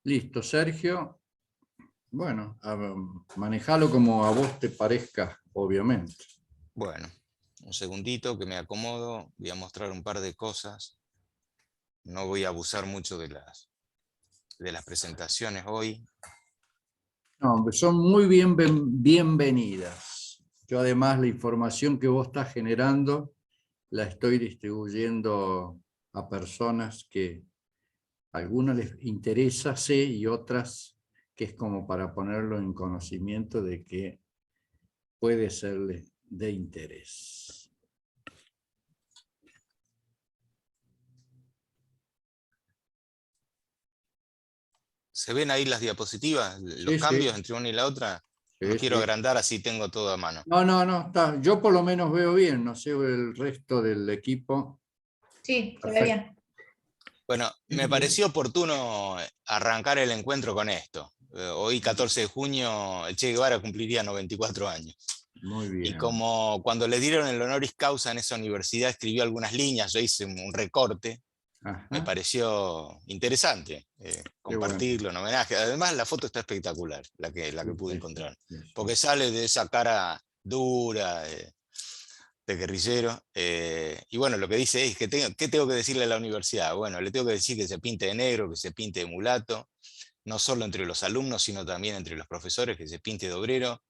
Listo, Sergio. Bueno, manejalo como a vos te parezca, obviamente. Bueno, un segundito que me acomodo, voy a mostrar un par de cosas. No voy a abusar mucho de las presentaciones hoy. No, son muy bienvenidas. Yo además la información que vos estás generando la estoy distribuyendo a personas que a algunas les interesa, sé, y otras que es como para ponerlo en conocimiento de que puede serle de interés. ¿Se ven ahí las diapositivas? Los Sí, cambios sí, entre una y la otra. No sí, quiero sí. agrandar, así tengo todo a mano. No, está. Yo por lo menos veo bien, no sé el resto del equipo. Sí, se ve Perfecto. bien. Bueno, me pareció oportuno arrancar el encuentro con esto. Hoy, 14 de junio, el Che Guevara cumpliría 94 años. Muy Y bien. como cuando le dieron el honoris causa en esa universidad escribió algunas líneas, yo hice un recorte, me Ajá, pareció interesante qué bueno. compartirlo en homenaje. Además, la foto está espectacular, la que Sí, pude sí, sí, encontrar. sí, sí. Porque sale de esa cara dura de guerrillero. Y bueno, lo que dice es, ¿qué tengo que decirle a la universidad? Bueno, le tengo que decir que se pinte de negro, que se pinte de mulato, no solo entre los alumnos, sino también entre los profesores, que se pinte de obrero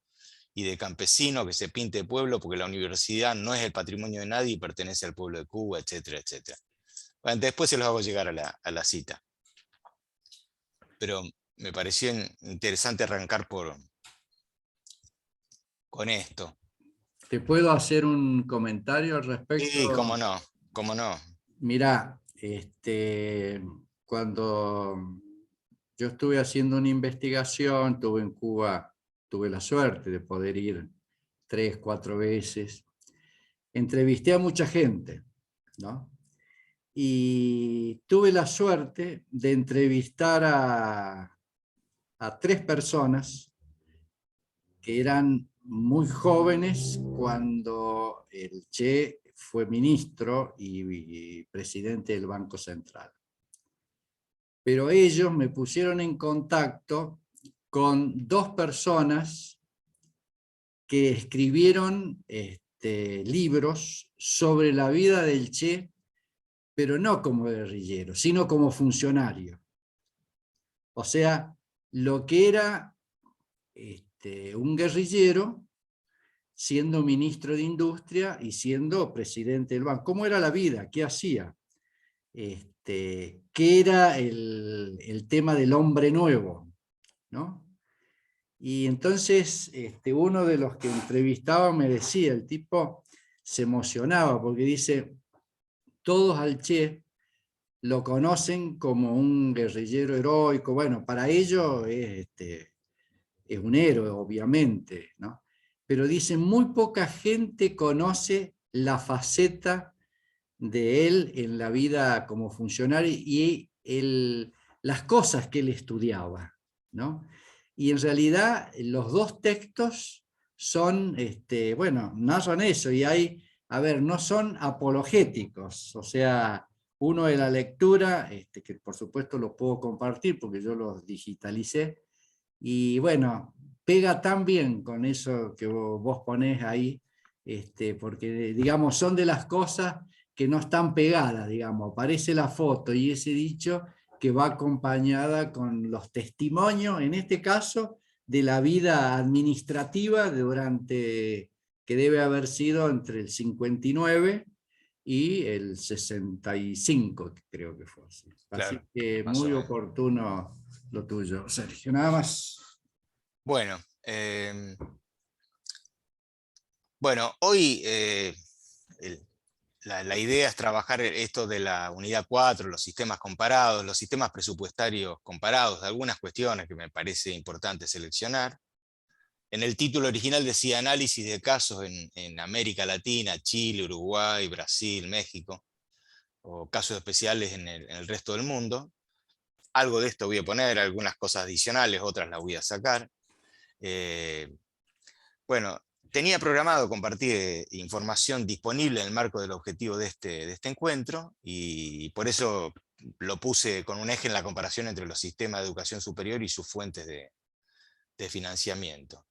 y de campesino, que se pinte de pueblo, porque la universidad no es el patrimonio de nadie y pertenece al pueblo de Cuba, etcétera, etcétera. Bueno, después se los hago llegar a la cita. Pero me pareció interesante arrancar con esto. ¿Te puedo hacer un comentario al Sí, cómo respecto? no, cómo no. Mirá, cuando yo estuve haciendo una investigación, estuve en Cuba, tuve la suerte de poder ir 3, 4 veces. Entrevisté a mucha gente, ¿no? Y tuve la suerte de entrevistar a 3 personas que eran muy jóvenes cuando el Che fue ministro y presidente del Banco Central. Pero ellos me pusieron en contacto con 2 personas que escribieron libros sobre la vida del Che, pero no como guerrillero, sino como funcionario. O sea, lo que era un guerrillero siendo ministro de Industria y siendo presidente del banco. ¿Cómo era la vida? ¿Qué hacía? ¿Qué era el tema del hombre nuevo? ¿No? Y entonces uno de los que entrevistaba me decía, el tipo se emocionaba porque dice, todos al Che lo conocen como un guerrillero heroico. Bueno, para ellos es un héroe, obviamente, ¿no? Pero dice, muy poca gente conoce la faceta de él en la vida como funcionario y las cosas que él estudiaba, ¿no? Y en realidad los 2 textos son, bueno, narran eso y hay, a ver, no son apologéticos, o sea, uno de la lectura, que por supuesto lo puedo compartir porque yo los digitalicé, y bueno, pega tan bien con eso que vos ponés ahí, porque digamos son de las cosas que no están pegadas, digamos, aparece la foto y ese dicho que va acompañada con los testimonios, en este caso, de la vida administrativa durante, que debe haber sido entre el 59 y el 65, creo que fue así. Así Claro, que más o muy menos. oportuno lo tuyo, Sergio. Nada más. Bueno, bueno, hoy la idea es trabajar esto de la unidad 4, los sistemas comparados, los sistemas presupuestarios comparados, de algunas cuestiones que me parece importante seleccionar. En el título original decía análisis de casos en América Latina, Chile, Uruguay, Brasil, México, o casos especiales en el resto del mundo. Algo de esto voy a poner, algunas cosas adicionales, otras las voy a sacar. Bueno, tenía programado compartir información disponible en el marco del objetivo de este encuentro y por eso lo puse con un eje en la comparación entre los sistemas de educación superior y sus fuentes de financiamiento.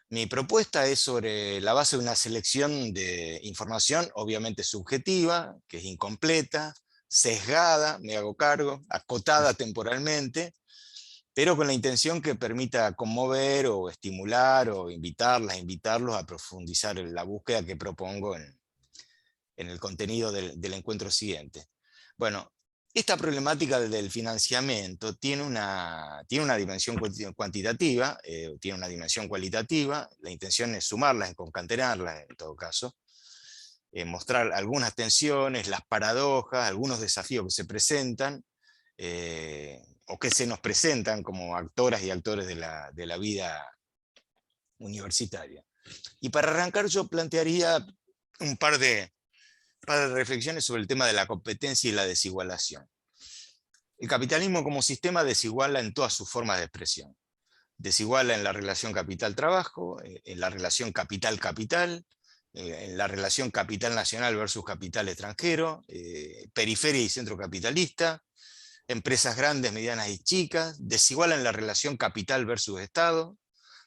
Mi propuesta es sobre la base de una selección de información, obviamente subjetiva, que es incompleta, sesgada, me hago cargo, acotada temporalmente, pero con la intención que permita conmover o estimular o invitarlos a profundizar en la búsqueda que propongo en el contenido del encuentro siguiente. Bueno, esta problemática del financiamiento tiene una dimensión cuantitativa, tiene una dimensión cualitativa. La intención es sumarlas, concatenarlas en todo caso, mostrar algunas tensiones, las paradojas, algunos desafíos que se presentan, o que se nos presentan como actoras y actores de la vida universitaria. Y para arrancar yo plantearía un par de reflexiones sobre el tema de la competencia y la desigualación. El capitalismo como sistema desiguala en todas sus formas de expresión. Desiguala en la relación capital-trabajo, en la relación capital-capital, en la relación capital nacional versus capital extranjero, periferia y centro capitalista, empresas grandes, medianas y chicas, desiguala en la relación capital versus Estado,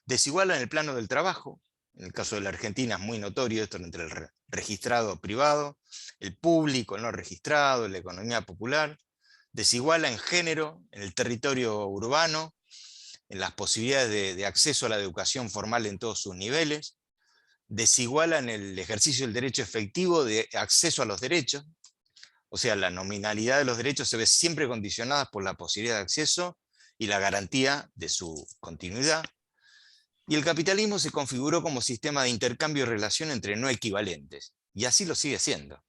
desiguala en el plano del trabajo. En el caso de la Argentina es muy notorio esto entre el registrado privado, el público, el no registrado, la economía popular. Desiguala en género, en el territorio urbano, en las posibilidades de acceso a la educación formal en todos sus niveles. Desiguala en el ejercicio del derecho efectivo de acceso a los derechos. O sea, la nominalidad de los derechos se ve siempre condicionada por la posibilidad de acceso y la garantía de su continuidad. Y el capitalismo se configuró como sistema de intercambio y relación entre no equivalentes, y así lo sigue siendo,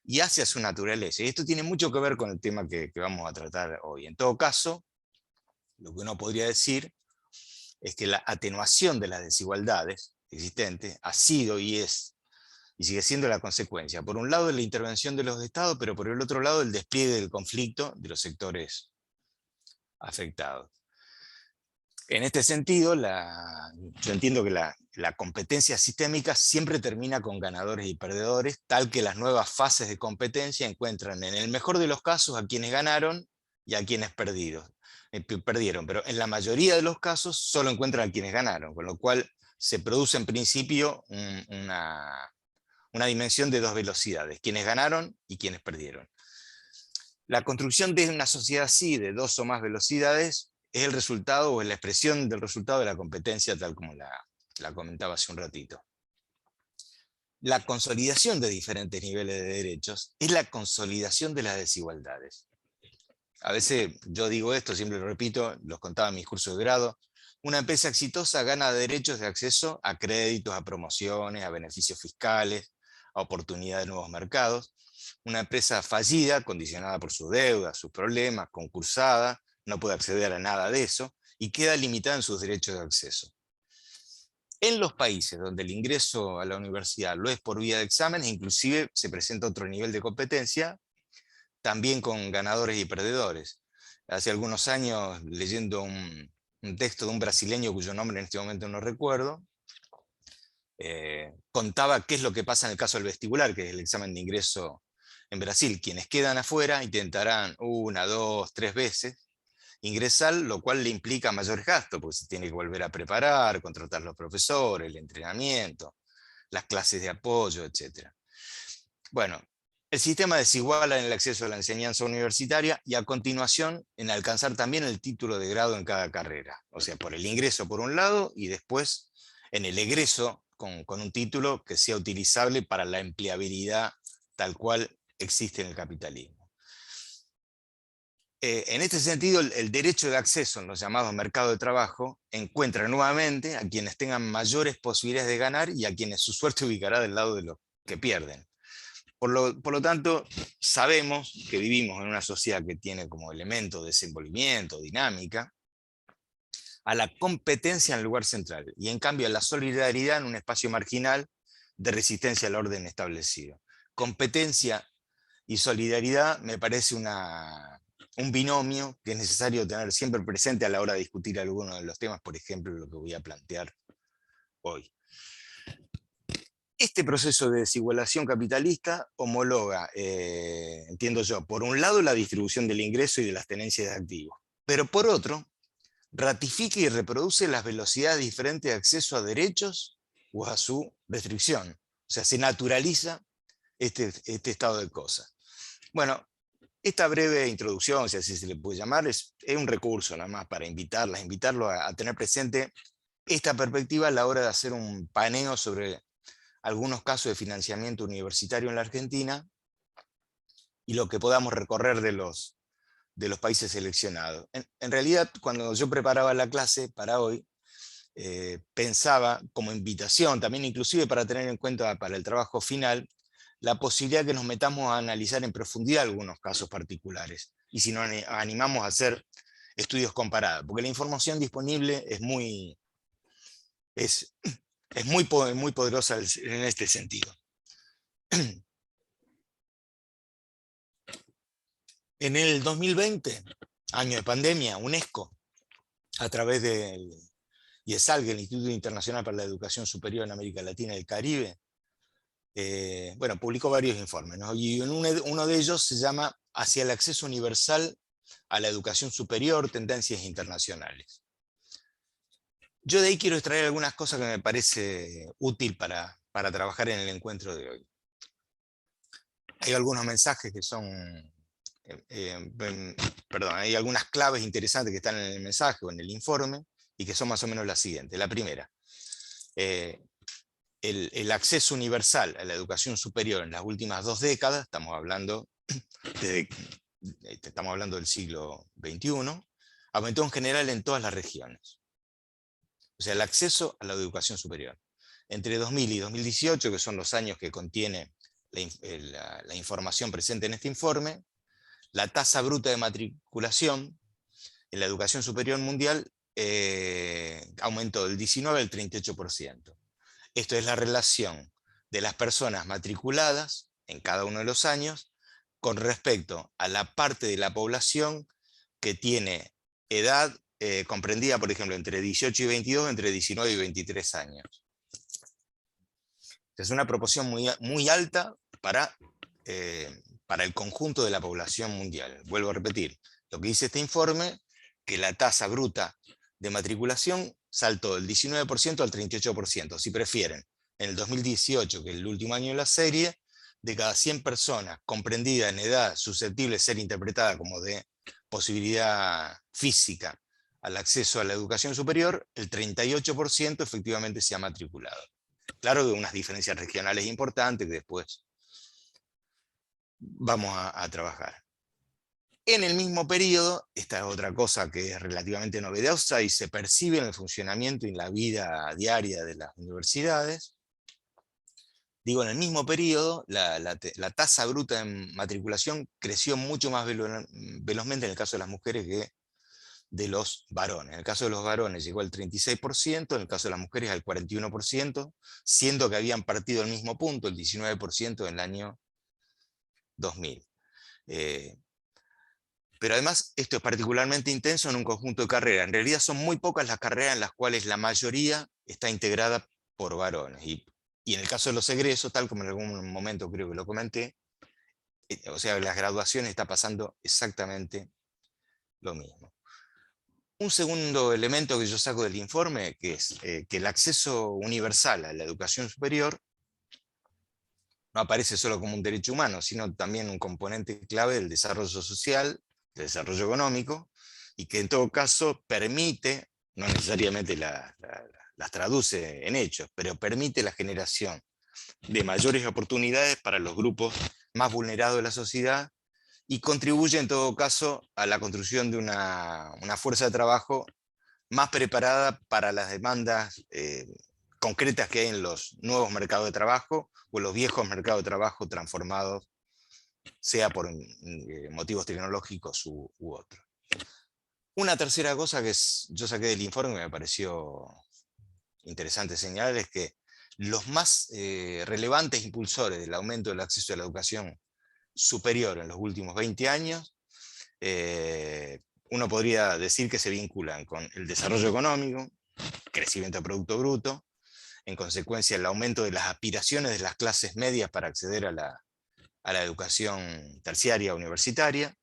y hacia su naturaleza. Y esto tiene mucho que ver con el tema que vamos a tratar hoy. En todo caso, lo que uno podría decir es que la atenuación de las desigualdades existentes ha sido y es, y sigue siendo la consecuencia, por un lado, de la intervención de los estados, pero por el otro lado, el despliegue del conflicto de los sectores afectados. En este sentido, yo entiendo que la competencia sistémica siempre termina con ganadores y perdedores, tal que las nuevas fases de competencia encuentran en el mejor de los casos a quienes ganaron y a quienes perdieron, pero en la mayoría de los casos solo encuentran a quienes ganaron, con lo cual se produce en principio una dimensión de dos velocidades, quienes ganaron y quienes perdieron. La construcción de una sociedad así, de dos o más velocidades, es el resultado o es la expresión del resultado de la competencia, tal como la comentaba hace un ratito. La consolidación de diferentes niveles de derechos es la consolidación de las desigualdades. A veces yo digo esto, siempre lo repito, los contaba en mis cursos de grado. Una empresa exitosa gana derechos de acceso a créditos, a promociones, a beneficios fiscales, a oportunidades de nuevos mercados. Una empresa fallida, condicionada por sus deudas, sus problemas, concursada, no puede acceder a nada de eso y queda limitada en sus derechos de acceso. En los países donde el ingreso a la universidad lo es por vía de exámenes, inclusive se presenta otro nivel de competencia, también con ganadores y perdedores. Hace algunos años, leyendo un texto de un brasileño cuyo nombre en este momento no recuerdo, contaba qué es lo que pasa en el caso del vestibular, que es el examen de ingreso en Brasil. Quienes quedan afuera intentarán 1, 2, 3 veces ingresar, lo cual le implica mayor gasto, porque se tiene que volver a preparar, contratar los profesores, el entrenamiento, las clases de apoyo, etc. Bueno, el sistema desiguala en el acceso a la enseñanza universitaria y a continuación en alcanzar también el título de grado en cada carrera. O sea, por el ingreso por un lado y después en el egreso con un título que sea utilizable para la empleabilidad tal cual existe en el capitalismo. En este sentido, el derecho de acceso en los llamados mercados de trabajo encuentra nuevamente a quienes tengan mayores posibilidades de ganar y a quienes su suerte ubicará del lado de los que pierden. Por lo tanto, sabemos que vivimos en una sociedad que tiene como elemento de desenvolvimiento, dinámica, a la competencia en el lugar central, y en cambio a la solidaridad en un espacio marginal de resistencia al orden establecido. Competencia y solidaridad me parece un binomio que es necesario tener siempre presente a la hora de discutir algunos de los temas, por ejemplo, lo que voy a plantear hoy. Este proceso de desigualación capitalista homologa, entiendo yo, por un lado la distribución del ingreso y de las tenencias de activos, pero por otro, ratifica y reproduce las velocidades diferentes de acceso a derechos o a su restricción. O sea, se naturaliza este estado de cosas. Bueno, esta breve introducción, si así se le puede llamar, es un recurso nada más para invitarlo a tener presente esta perspectiva a la hora de hacer un paneo sobre algunos casos de financiamiento universitario en la Argentina y lo que podamos recorrer de los países seleccionados. En realidad, cuando yo preparaba la clase para hoy, pensaba como invitación, también inclusive para tener en cuenta para el trabajo final, la posibilidad que nos metamos a analizar en profundidad algunos casos particulares, y si nos animamos a hacer estudios comparados, porque la información disponible es muy poderosa en este sentido. En el 2020, año de pandemia, UNESCO, a través del IESALC, el Instituto Internacional para la Educación Superior en América Latina y el Caribe, bueno, publicó varios informes, ¿no? Y uno de ellos se llama Hacia el acceso universal a la educación superior, tendencias internacionales. Yo de ahí quiero extraer algunas cosas que me parece útil para trabajar en el encuentro de hoy. Hay algunos mensajes que son, perdón, hay algunas claves interesantes que están en el mensaje o en el informe, y que son más o menos las siguientes. La primera, el acceso universal a la educación superior en las últimas 2 décadas, estamos hablando del siglo XXI, aumentó en general en todas las regiones. O sea, el acceso a la educación superior. Entre 2000 y 2018, que son los años que contiene la información presente en este informe, la tasa bruta de matriculación en la educación superior mundial aumentó del 19 al 38%. Esto es la relación de las personas matriculadas en cada uno de los años con respecto a la parte de la población que tiene edad comprendida, por ejemplo, entre 18 y 22, entre 19 y 23 años. Es una proporción muy alta para el conjunto de la población mundial. Vuelvo a repetir, lo que dice este informe, que la tasa bruta de matriculación saltó del 19% al 38%, si prefieren. En el 2018, que es el último año de la serie, de cada 100 personas comprendidas en edad susceptible de ser interpretada como de posibilidad física al acceso a la educación superior, el 38% efectivamente se ha matriculado. Claro, de unas diferencias regionales importantes que después vamos a trabajar. En el mismo periodo, esta es otra cosa que es relativamente novedosa y se percibe en el funcionamiento y en la vida diaria de las universidades. Digo, en el mismo periodo, la tasa bruta de matriculación creció mucho más velozmente en el caso de las mujeres que de los varones. En el caso de los varones llegó al 36%, en el caso de las mujeres al 41%, siendo que habían partido el mismo punto, el 19% en el año 2000. Pero además esto es particularmente intenso en un conjunto de carreras. En realidad son muy pocas las carreras en las cuales la mayoría está integrada por varones. Y en el caso de los egresos, tal como en algún momento creo que lo comenté, o sea, las graduaciones está pasando exactamente lo mismo. Un segundo elemento que yo saco del informe, que es que el acceso universal a la educación superior no aparece solo como un derecho humano, sino también un componente clave del desarrollo social, del desarrollo económico, y que en todo caso permite, no necesariamente las traduce en hechos, pero permite la generación de mayores oportunidades para los grupos más vulnerados de la sociedad y contribuye en todo caso a la construcción de una fuerza de trabajo más preparada para las demandas concretas que hay en los nuevos mercados de trabajo o en los viejos mercados de trabajo transformados, sea por motivos tecnológicos u otros. Una tercera cosa que yo saqué del informe que me pareció interesante señalar es que los más relevantes impulsores del aumento del acceso a la educación superior en los últimos 20 años, uno podría decir que se vinculan con el desarrollo económico, crecimiento de Producto Bruto, en consecuencia el aumento de las aspiraciones de las clases medias para acceder a la educación terciaria universitaria,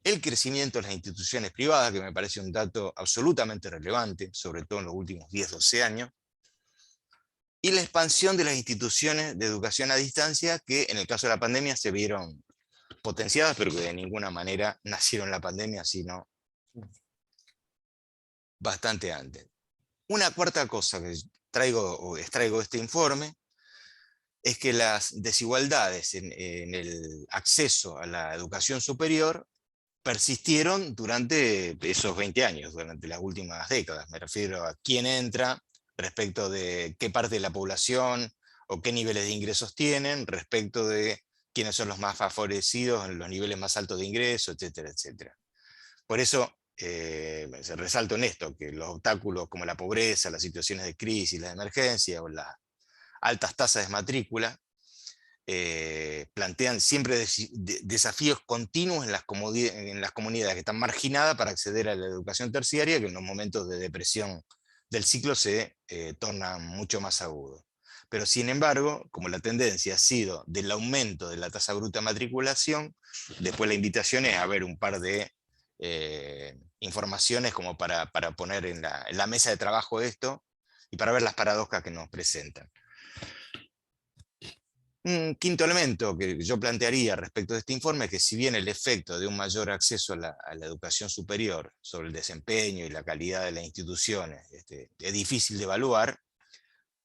el crecimiento de las instituciones privadas, que me parece un dato absolutamente relevante, sobre todo en los últimos 10-12 años, y la expansión de las instituciones de educación a distancia, que en el caso de la pandemia se vieron potenciadas, pero que de ninguna manera nacieron en la pandemia, sino bastante antes. Una cuarta cosa que traigo o extraigo de este informe es que las desigualdades en el acceso a la educación superior persistieron durante esos 20 años, durante las últimas décadas. Me refiero a quién entra respecto de qué parte de la población o qué niveles de ingresos tienen, respecto de quiénes son los más favorecidos en los niveles más altos de ingresos, etcétera, etcétera. Por eso se resalto en esto, que los obstáculos como la pobreza, las situaciones de crisis, la emergencia o las altas tasas de matrícula plantean siempre desafíos continuos en las comunidades que están marginadas para acceder a la educación terciaria, que en los momentos de depresión del ciclo se tornan mucho más agudos. Pero sin embargo, como la tendencia ha sido del aumento de la tasa bruta de matriculación, después la invitación es a ver un par de informaciones como para poner en la mesa de trabajo esto y para ver las paradojas que nos presentan. Un quinto elemento que yo plantearía respecto de este informe es que si bien el efecto de un mayor acceso a la educación superior sobre el desempeño y la calidad de las instituciones es difícil de evaluar,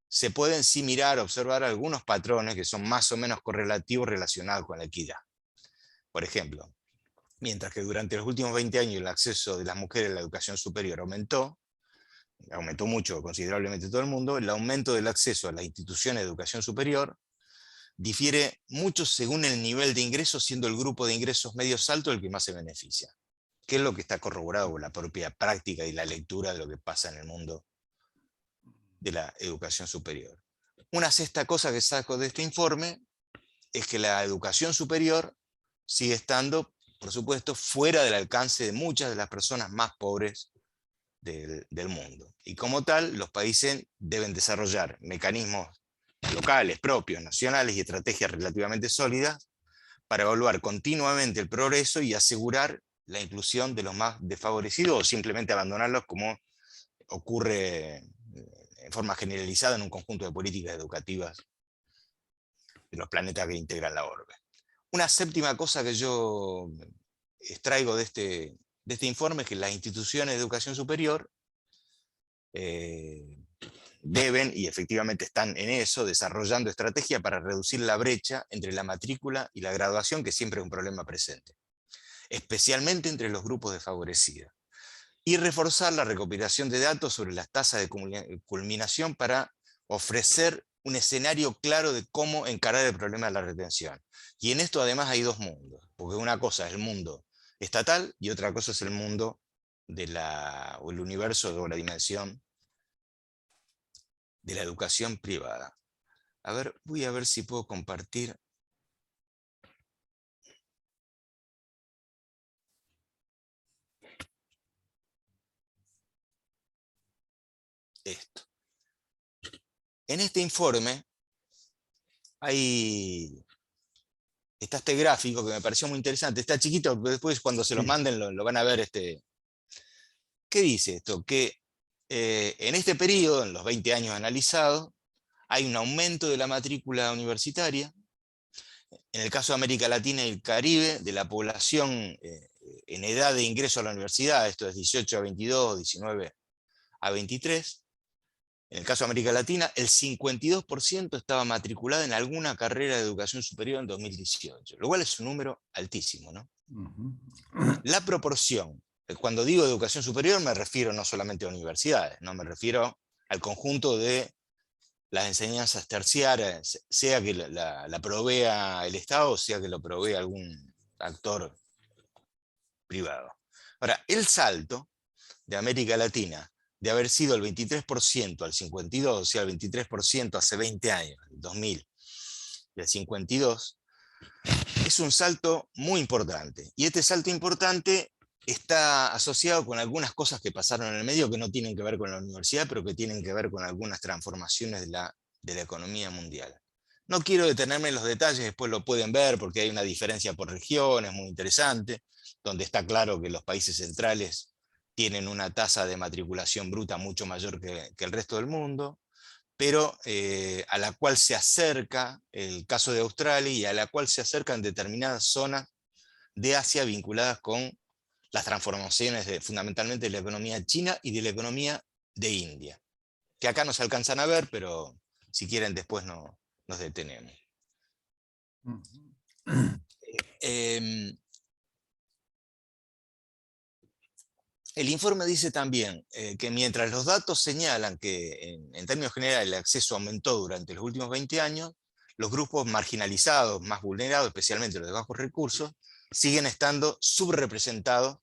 se pueden sí mirar, observar algunos patrones que son más o menos correlativos relacionados con la equidad. Por ejemplo, mientras que durante los últimos 20 años el acceso de las mujeres a la educación superior aumentó mucho, considerablemente en todo el mundo, el aumento del acceso a las instituciones de educación superior difiere mucho según el nivel de ingresos, siendo el grupo de ingresos medios altos el que más se beneficia, que es lo que está corroborado con la propia práctica y la lectura de lo que pasa en el mundo de la educación superior. Una sexta cosa que saco de este informe es que la educación superior sigue estando, por supuesto, fuera del alcance de muchas de las personas más pobres del mundo. Y como tal, los países deben desarrollar mecanismos locales, propios, nacionales y estrategias relativamente sólidas para evaluar continuamente el progreso y asegurar la inclusión de los más desfavorecidos o simplemente abandonarlos como ocurre en forma generalizada en un conjunto de políticas educativas de los planetas que integran la orbe. Una séptima cosa que yo extraigo de este informe es que las instituciones de educación superior deben, y efectivamente están en eso, desarrollando estrategias para reducir la brecha entre la matrícula y la graduación, que siempre es un problema presente, especialmente entre los grupos desfavorecidos, y reforzar la recopilación de datos sobre las tasas de culminación para ofrecer un escenario claro de cómo encarar el problema de la retención. Y en esto además hay dos mundos, porque una cosa es el mundo estatal y otra cosa es el mundo o el universo o la dimensión de la educación privada. A ver, voy a ver si puedo compartir esto. En este informe está este gráfico que me pareció muy interesante. Está chiquito, pero después cuando se lo manden lo van a ver. ¿Qué dice esto? Que en este periodo, en los 20 años analizados, hay un aumento de la matrícula universitaria. En el caso de América Latina y el Caribe, de la población en edad de ingreso a la universidad, esto es 18 a 22, 19 a 23. En el caso de América Latina, el 52% estaba matriculada en alguna carrera de educación superior en 2018, lo cual es un número altísimo, ¿no? La proporción, cuando digo educación superior me refiero no solamente a universidades, no me refiero al conjunto de las enseñanzas terciarias, sea que la provea el Estado o sea que lo provea algún actor privado. Ahora, el salto de América Latina de haber sido el 23% al 52%, o sea, el 23% hace 20 años, el 2000, y el 52%, es un salto muy importante. Y este salto importante está asociado con algunas cosas que pasaron en el medio que no tienen que ver con la universidad, pero que tienen que ver con algunas transformaciones de la de la economía mundial. No quiero detenerme en los detalles, después lo pueden ver porque hay una diferencia por regiones muy interesante, donde está claro que los países centrales tienen una tasa de matriculación bruta mucho mayor que el resto del mundo, pero a la cual se acerca el caso de Australia y a la cual se acercan determinadas zonas de Asia vinculadas con las transformaciones fundamentalmente de la economía china y de la economía de India, que acá no se alcanzan a ver, pero si quieren después nos detenemos. Eh, El informe dice también que mientras los datos señalan que en términos generales el acceso aumentó durante los últimos 20 años, los grupos marginalizados, más vulnerados, especialmente los de bajos recursos, siguen estando subrepresentados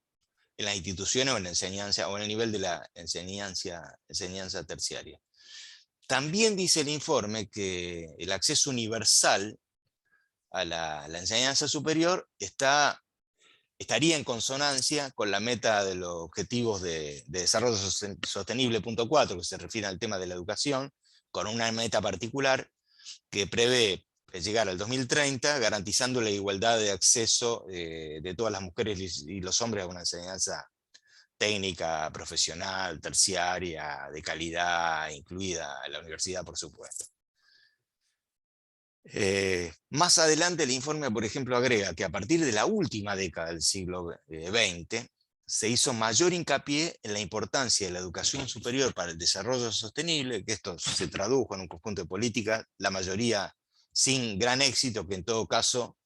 en las instituciones o en la enseñanza, o en el nivel de la enseñanza terciaria. También dice el informe que el acceso universal a la enseñanza superior estaría en consonancia con la meta de los objetivos de desarrollo sostenible punto 4, que se refiere al tema de la educación, con una meta particular que prevé llegar al 2030 garantizando la igualdad de acceso de todas las mujeres y los hombres a una enseñanza técnica, profesional, terciaria, de calidad, incluida la universidad, por supuesto. Más adelante el informe, por ejemplo, agrega que a partir de la última década del siglo XX se hizo mayor hincapié en la importancia de la educación superior para el desarrollo sostenible, que esto se tradujo en un conjunto de políticas, la mayoría sin gran éxito, que en todo caso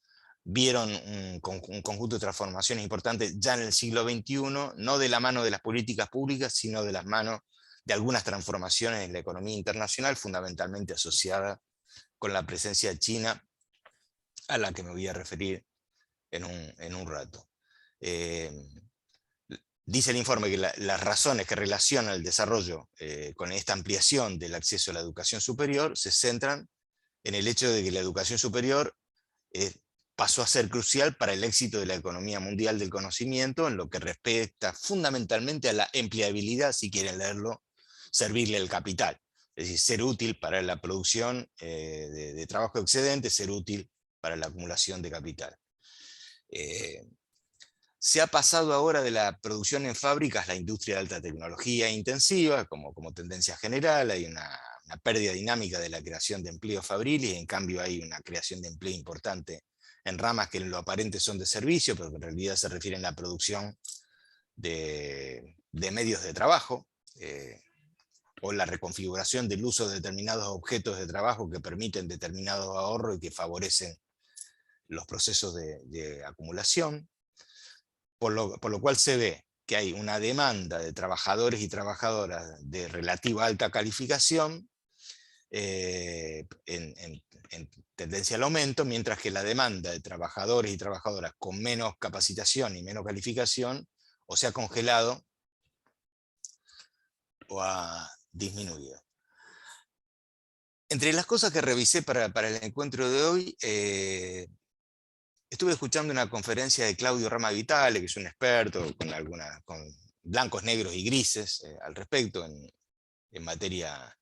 vieron un conjunto de transformaciones importantes ya en el siglo XXI, no de la mano de las políticas públicas, sino de las manos de algunas transformaciones en la economía internacional, fundamentalmente asociadas con la presencia china, a la que me voy a referir en un rato. Dice el informe que las razones que relacionan el desarrollo con esta ampliación del acceso a la educación superior se centran en el hecho de que la educación superior pasó a ser crucial para el éxito de la economía mundial del conocimiento en lo que respecta fundamentalmente a la empleabilidad, si quieren leerlo, servirle al capital. Es decir, ser útil para la producción de trabajo excedente, ser útil para la acumulación de capital. Se ha pasado ahora de la producción en fábricas a la industria de alta tecnología intensiva, como tendencia general, hay una pérdida dinámica de la creación de empleos fabriles, y en cambio hay una creación de empleo importante en ramas que en lo aparente son de servicio, pero que en realidad se refieren a la producción de medios de trabajo, o la reconfiguración del uso de determinados objetos de trabajo que permiten determinados ahorros y que favorecen los procesos de acumulación, por lo cual se ve que hay una demanda de trabajadores y trabajadoras de relativa alta calificación en tendencia al aumento, mientras que la demanda de trabajadores y trabajadoras con menos capacitación y menos calificación o se ha congelado o ha disminuido. Entre las cosas que revisé para el encuentro de hoy, estuve escuchando una conferencia de Claudio Rama Vitale, que es un experto con blancos, negros y grises al respecto en materia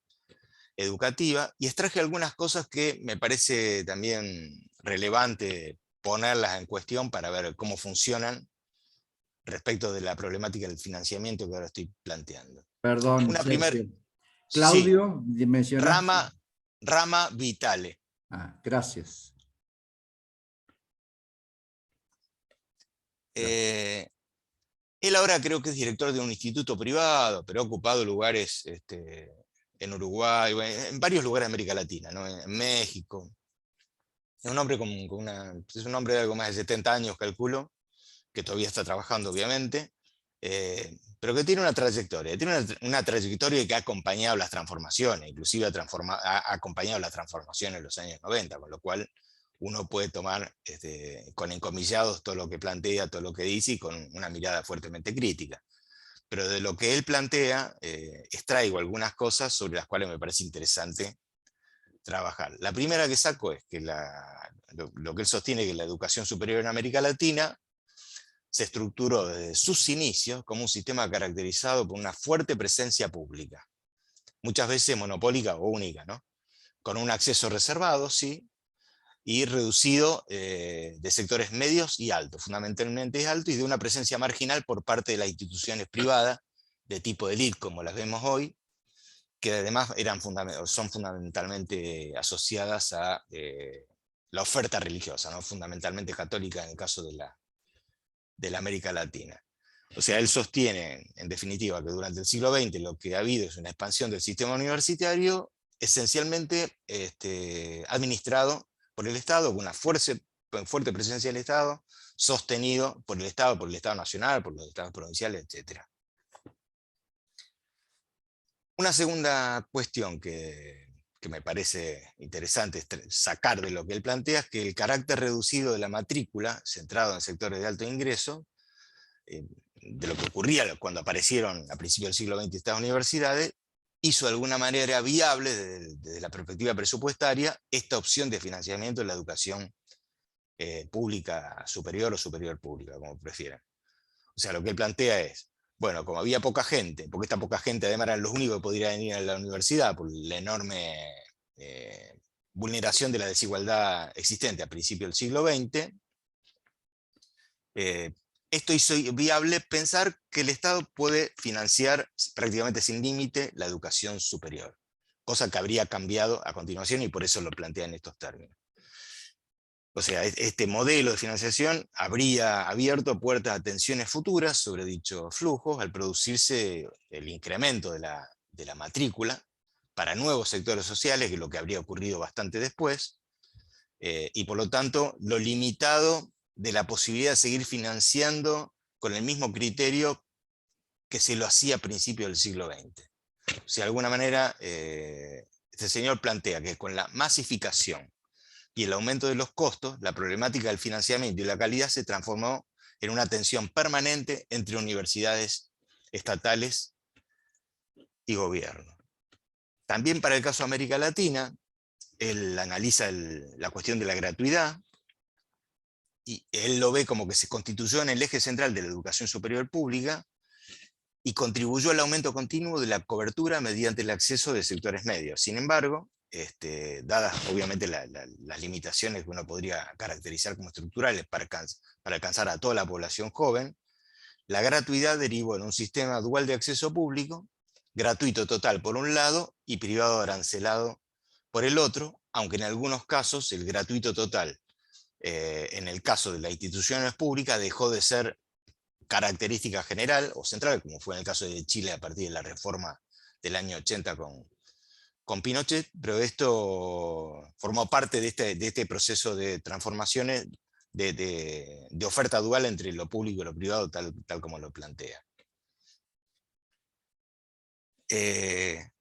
educativa, y extraje algunas cosas que me parece también relevante ponerlas en cuestión para ver cómo funcionan respecto de la problemática del financiamiento que ahora estoy planteando. Perdón, Una primera, Sergio. sí, Claudio, mencionaste. Rama Vitale. Ah, gracias. Él ahora creo que es director de un instituto privado, pero ha ocupado lugares en Uruguay, en varios lugares de América Latina, ¿no? En México. Es un hombre es un hombre de algo más de 70 años, calculo, que todavía está trabajando, obviamente, pero que tiene una trayectoria. Tiene una trayectoria que ha acompañado las transformaciones, inclusive ha acompañado las transformaciones en los años 90, con lo cual uno puede tomar con encomillados todo lo que plantea, todo lo que dice, y con una mirada fuertemente crítica. Pero de lo que él plantea, extraigo algunas cosas sobre las cuales me parece interesante trabajar. La primera que saco es que lo que él sostiene, que la educación superior en América Latina se estructuró desde sus inicios como un sistema caracterizado por una fuerte presencia pública, muchas veces monopólica o única, ¿no? con un acceso reservado, sí, y reducido de sectores medios y altos, fundamentalmente altos, y de una presencia marginal por parte de las instituciones privadas de tipo élite, como las vemos hoy, que además son fundamentalmente asociadas a la oferta religiosa, ¿no? Fundamentalmente católica en el caso de la América Latina. O sea, él sostiene, en definitiva, que durante el siglo XX lo que ha habido es una expansión del sistema universitario, esencialmente administrado por el Estado, con una fuerte presencia del Estado, sostenido por el Estado Nacional, por los Estados provinciales, etc. Una segunda cuestión que me parece interesante sacar de lo que él plantea es que el carácter reducido de la matrícula, centrado en sectores de alto ingreso, de lo que ocurría cuando aparecieron a principios del siglo XX estas universidades, hizo de alguna manera viable, desde la perspectiva presupuestaria, esta opción de financiamiento de la educación pública superior o superior pública, como prefieran. O sea, lo que él plantea es, bueno, como había poca gente, porque esta poca gente además eran los únicos que podrían ir a la universidad por la enorme vulneración de la desigualdad existente a principios del siglo XX, esto hizo viable pensar que el Estado puede financiar prácticamente sin límite la educación superior, cosa que habría cambiado a continuación y por eso lo plantea en estos términos. O sea, este modelo de financiación habría abierto puertas a tensiones futuras sobre dichos flujos al producirse el incremento de la matrícula para nuevos sectores sociales, que es lo que habría ocurrido bastante después, y por lo tanto lo limitado de la posibilidad de seguir financiando con el mismo criterio que se lo hacía a principios del siglo XX. O sea, de alguna manera, este señor plantea que con la masificación y el aumento de los costos, la problemática del financiamiento y la calidad se transformó en una tensión permanente entre universidades estatales y gobierno. También para el caso de América Latina, él analiza la cuestión de la gratuidad, y él lo ve como que se constituyó en el eje central de la educación superior pública y contribuyó al aumento continuo de la cobertura mediante el acceso de sectores medios. Sin embargo, dadas obviamente las limitaciones que uno podría caracterizar como estructurales para alcanzar a toda la población joven, la gratuidad derivó en un sistema dual de acceso público, gratuito total por un lado y privado arancelado por el otro, aunque en algunos casos el gratuito total, en el caso de las instituciones públicas, dejó de ser característica general o central, como fue en el caso de Chile a partir de la reforma del año 80 con Pinochet, pero esto formó parte de este proceso de transformaciones de oferta dual entre lo público y lo privado, tal como lo plantea. Este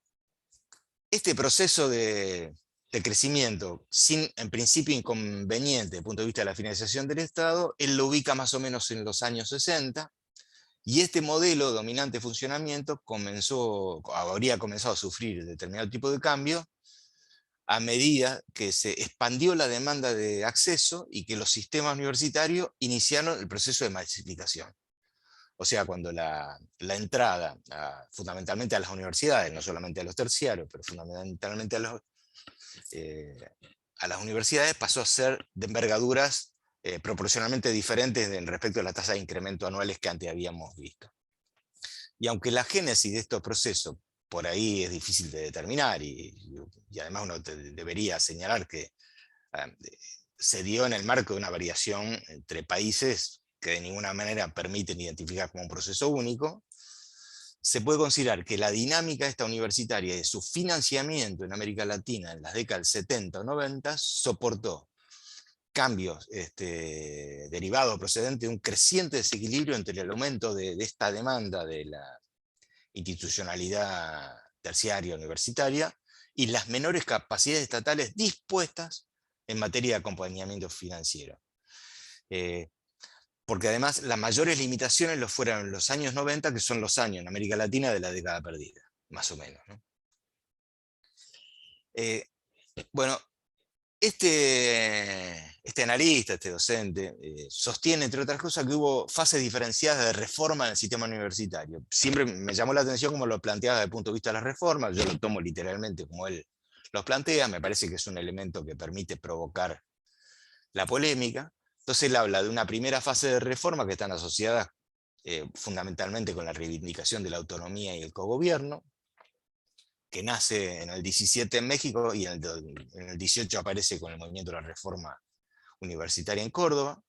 proceso de crecimiento, sin en principio inconveniente desde el punto de vista de la financiación del Estado, él lo ubica más o menos en los años 60, y este modelo dominante de funcionamiento habría comenzado a sufrir determinado tipo de cambio a medida que se expandió la demanda de acceso y que los sistemas universitarios iniciaron el proceso de masificación. O sea, cuando la entrada fundamentalmente a las universidades, no solamente a los terciarios, pero fundamentalmente a las universidades, pasó a ser de envergaduras proporcionalmente diferentes respecto a la tasa de incremento anuales que antes habíamos visto. Y aunque la génesis de estos procesos por ahí es difícil de determinar, y además uno debería señalar que se dio en el marco de una variación entre países que de ninguna manera permiten identificar como un proceso único, se puede considerar que la dinámica esta universitaria de su financiamiento en América Latina en las décadas 70 o 90 soportó cambios derivados procedentes de un creciente desequilibrio entre el aumento de esta demanda de la institucionalidad terciaria universitaria y las menores capacidades estatales dispuestas en materia de acompañamiento financiero. Porque además las mayores limitaciones lo fueron en los años 90, que son los años en América Latina de la década perdida, más o menos, ¿no? Bueno, este analista, este docente, sostiene, entre otras cosas, que hubo fases diferenciadas de reforma en el sistema universitario. Siempre me llamó la atención cómo lo planteaba desde el punto de vista de las reformas, yo lo tomo literalmente como él los plantea, me parece que es un elemento que permite provocar la polémica. Entonces él habla de una primera fase de reforma que están asociadas fundamentalmente con la reivindicación de la autonomía y el cogobierno, que nace en el 17 en México y en el 18 aparece con el movimiento de la reforma universitaria en Córdoba,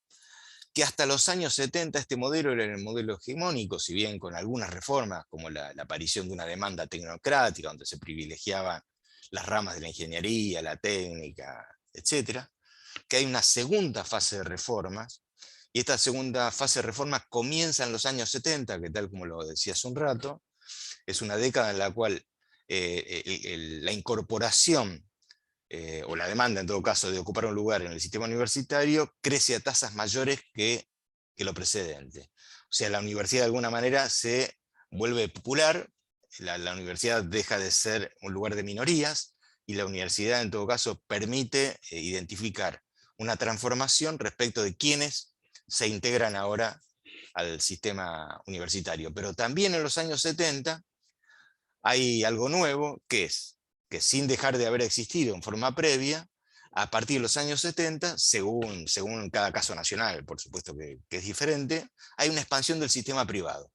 que hasta los años 70 este modelo era el modelo hegemónico, si bien con algunas reformas, como la aparición de una demanda tecnocrática, donde se privilegiaban las ramas de la ingeniería, la técnica, etc., que hay una segunda fase de reformas, y esta segunda fase de reformas comienza en los años 70, que tal como lo decía hace un rato, es una década en la cual la incorporación o la demanda en todo caso de ocupar un lugar en el sistema universitario crece a tasas mayores que lo precedente. O sea, la universidad de alguna manera se vuelve popular, la universidad deja de ser un lugar de minorías, y la universidad en todo caso permite identificar una transformación respecto de quienes se integran ahora al sistema universitario. Pero también en los años 70 hay algo nuevo, que es que sin dejar de haber existido en forma previa, a partir de los años 70, según cada caso nacional, por supuesto que es diferente, hay una expansión del sistema privado.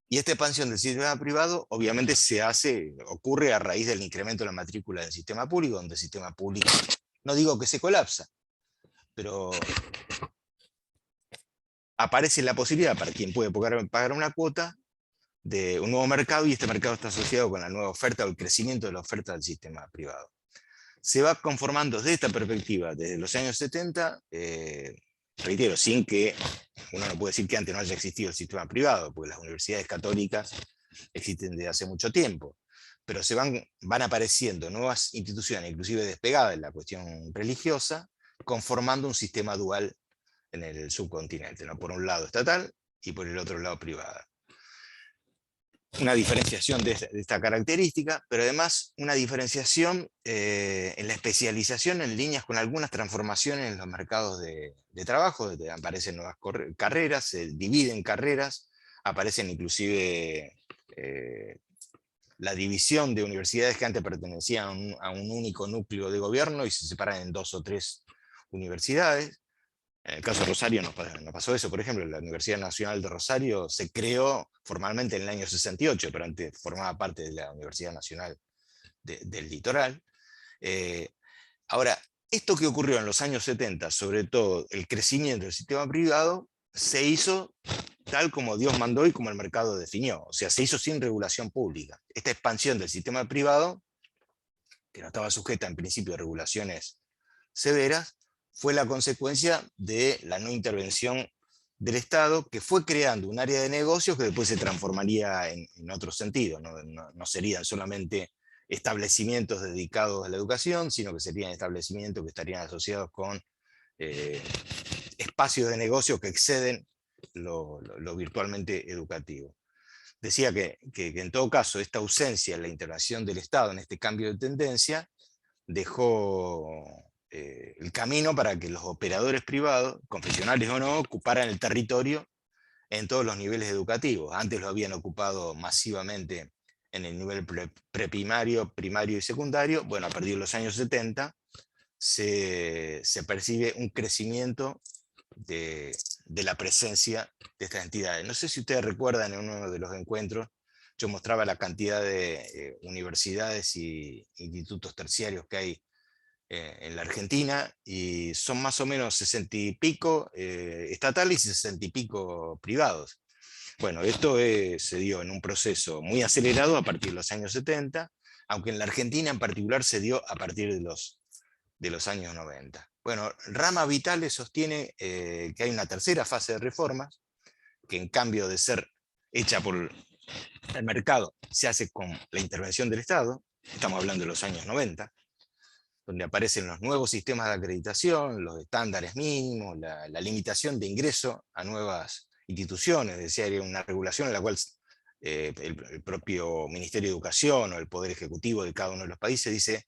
Y esta expansión del sistema privado obviamente ocurre a raíz del incremento de la matrícula del sistema público, donde el sistema público, no digo que se colapsa, pero aparece la posibilidad para quien puede pagar una cuota de un nuevo mercado, y este mercado está asociado con la nueva oferta o el crecimiento de la oferta del sistema privado. Se va conformando desde esta perspectiva, desde los años 70, reitero, sin que uno no puede decir que antes no haya existido el sistema privado, porque las universidades católicas existen desde hace mucho tiempo, pero van apareciendo nuevas instituciones, inclusive despegadas de la cuestión religiosa, conformando un sistema dual en el subcontinente, ¿no? Por un lado estatal y por el otro lado privada. Una diferenciación de esta característica, pero además una diferenciación en la especialización en líneas con algunas transformaciones en los mercados de trabajo, donde aparecen nuevas carreras, se dividen carreras, aparecen inclusive la división de universidades que antes pertenecían a un único núcleo de gobierno y se separan en 2 o 3 universidades. En el caso de Rosario nos pasó eso, por ejemplo, la Universidad Nacional de Rosario se creó formalmente en el año 68, pero antes formaba parte de la Universidad Nacional del Litoral. Ahora, esto que ocurrió en los años 70, sobre todo el crecimiento del sistema privado, se hizo tal como Dios mandó y como el mercado definió, o sea, se hizo sin regulación pública. Esta expansión del sistema privado, que no estaba sujeta en principio a regulaciones severas, fue la consecuencia de la no intervención del Estado, que fue creando un área de negocios que después se transformaría en otro sentido. No serían solamente establecimientos dedicados a la educación, sino que serían establecimientos que estarían asociados con espacios de negocio que exceden lo virtualmente educativo. Decía que en todo caso esta ausencia en la intervención del Estado en este cambio de tendencia dejó el camino para que los operadores privados, confesionales o no, ocuparan el territorio en todos los niveles educativos. Antes lo habían ocupado masivamente en el nivel preprimario, primario y secundario. Bueno, a partir de los años 70 se percibe un crecimiento de la presencia de estas entidades. No sé si ustedes recuerdan, en uno de los encuentros yo mostraba la cantidad de universidades y institutos terciarios que hay en la Argentina, y son más o menos 60 y pico estatales y 60 y pico privados. Bueno, esto se dio en un proceso muy acelerado a partir de los años 70, aunque en la Argentina en particular se dio a partir de los años 90. Bueno, Rama Vitale sostiene que hay una tercera fase de reformas, que en cambio de ser hecha por el mercado, se hace con la intervención del Estado. Estamos hablando de los años 90, donde aparecen los nuevos sistemas de acreditación, los estándares mínimos, la limitación de ingreso a nuevas instituciones. Decía, hay una regulación en la cual el propio Ministerio de Educación o el Poder Ejecutivo de cada uno de los países dice: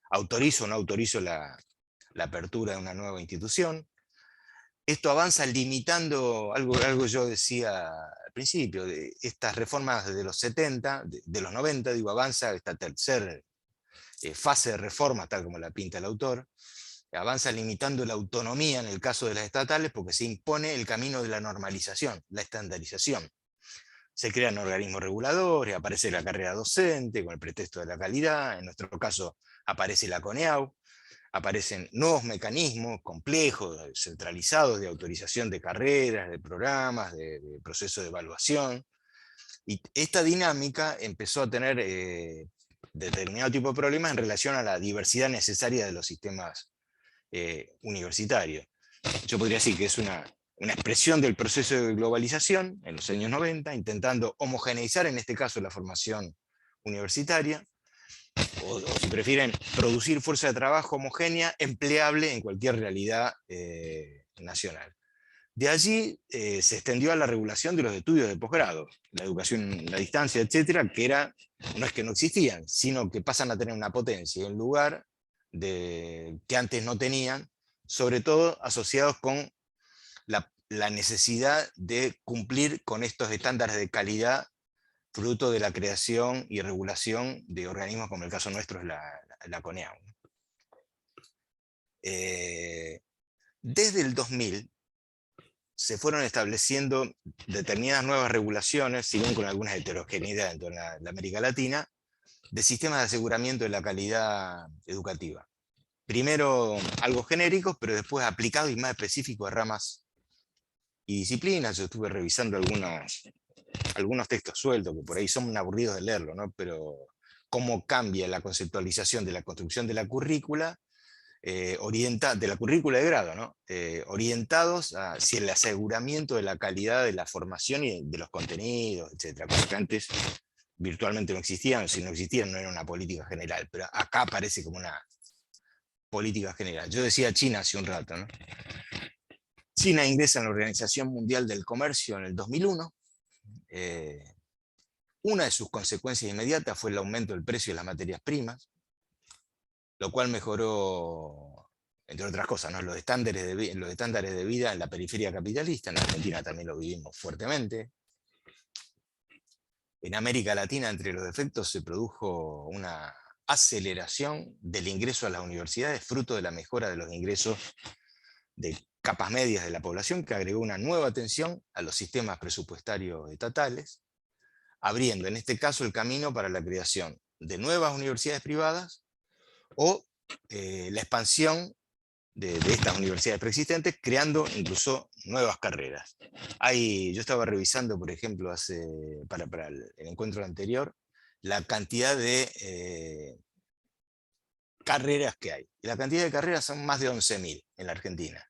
autorizo o no autorizo la apertura de una nueva institución. Esto avanza limitando, algo yo decía al principio, de estas reformas de los 70, de los 90, digo, avanza esta tercera fase de reforma, tal como la pinta el autor, avanza limitando la autonomía en el caso de las estatales porque se impone el camino de la normalización, la estandarización. Se crean organismos reguladores, aparece la carrera docente con el pretexto de la calidad, en nuestro caso aparece la CONEAU, aparecen nuevos mecanismos complejos, centralizados de autorización de carreras, de programas, de procesos de evaluación. Y esta dinámica empezó a tener determinado tipo de problemas en relación a la diversidad necesaria de los sistemas universitarios. Yo podría decir que es una expresión del proceso de globalización en los años 90, intentando homogeneizar en este caso la formación universitaria, o si prefieren, producir fuerza de trabajo homogénea, empleable en cualquier realidad nacional. De allí se extendió a la regulación de los estudios de posgrado, la educación a distancia, etcétera, que no es que no existían, sino que pasan a tener una potencia en lugar que antes no tenían, sobre todo asociados con la necesidad de cumplir con estos estándares de calidad fruto de la creación y regulación de organismos como el caso nuestro es la CONEAU. Desde el 2000 se fueron estableciendo determinadas nuevas regulaciones, si bien con algunas heterogeneidad en toda la América Latina, de sistemas de aseguramiento de la calidad educativa. Primero algo genéricos, pero después aplicados y más específicos a ramas y disciplinas. Yo estuve revisando algunos textos sueltos, que por ahí son aburridos de leerlo, ¿no? Pero cómo cambia la conceptualización de la construcción de la currícula, de la currícula de grado, ¿no? Orientados hacia el aseguramiento de la calidad de la formación y de los contenidos, etc. Cosas que antes virtualmente no existían, si no existían no era una política general, pero acá aparece como una política general. Yo decía China hace un rato, ¿no? China ingresa en la Organización Mundial del Comercio en el 2001. Una de sus consecuencias inmediatas fue el aumento del precio de las materias primas, lo cual mejoró, entre otras cosas, ¿no? los estándares de vida en la periferia capitalista. En Argentina también lo vivimos fuertemente. En América Latina, entre los efectos, se produjo una aceleración del ingreso a las universidades, fruto de la mejora de los ingresos de capas medias de la población, que agregó una nueva atención a los sistemas presupuestarios estatales, abriendo en este caso el camino para la creación de nuevas universidades privadas o la expansión de estas universidades preexistentes, creando incluso nuevas carreras. Yo estaba revisando, por ejemplo, para el encuentro anterior, la cantidad de carreras que hay. Y la cantidad de carreras son más de 11.000 en la Argentina.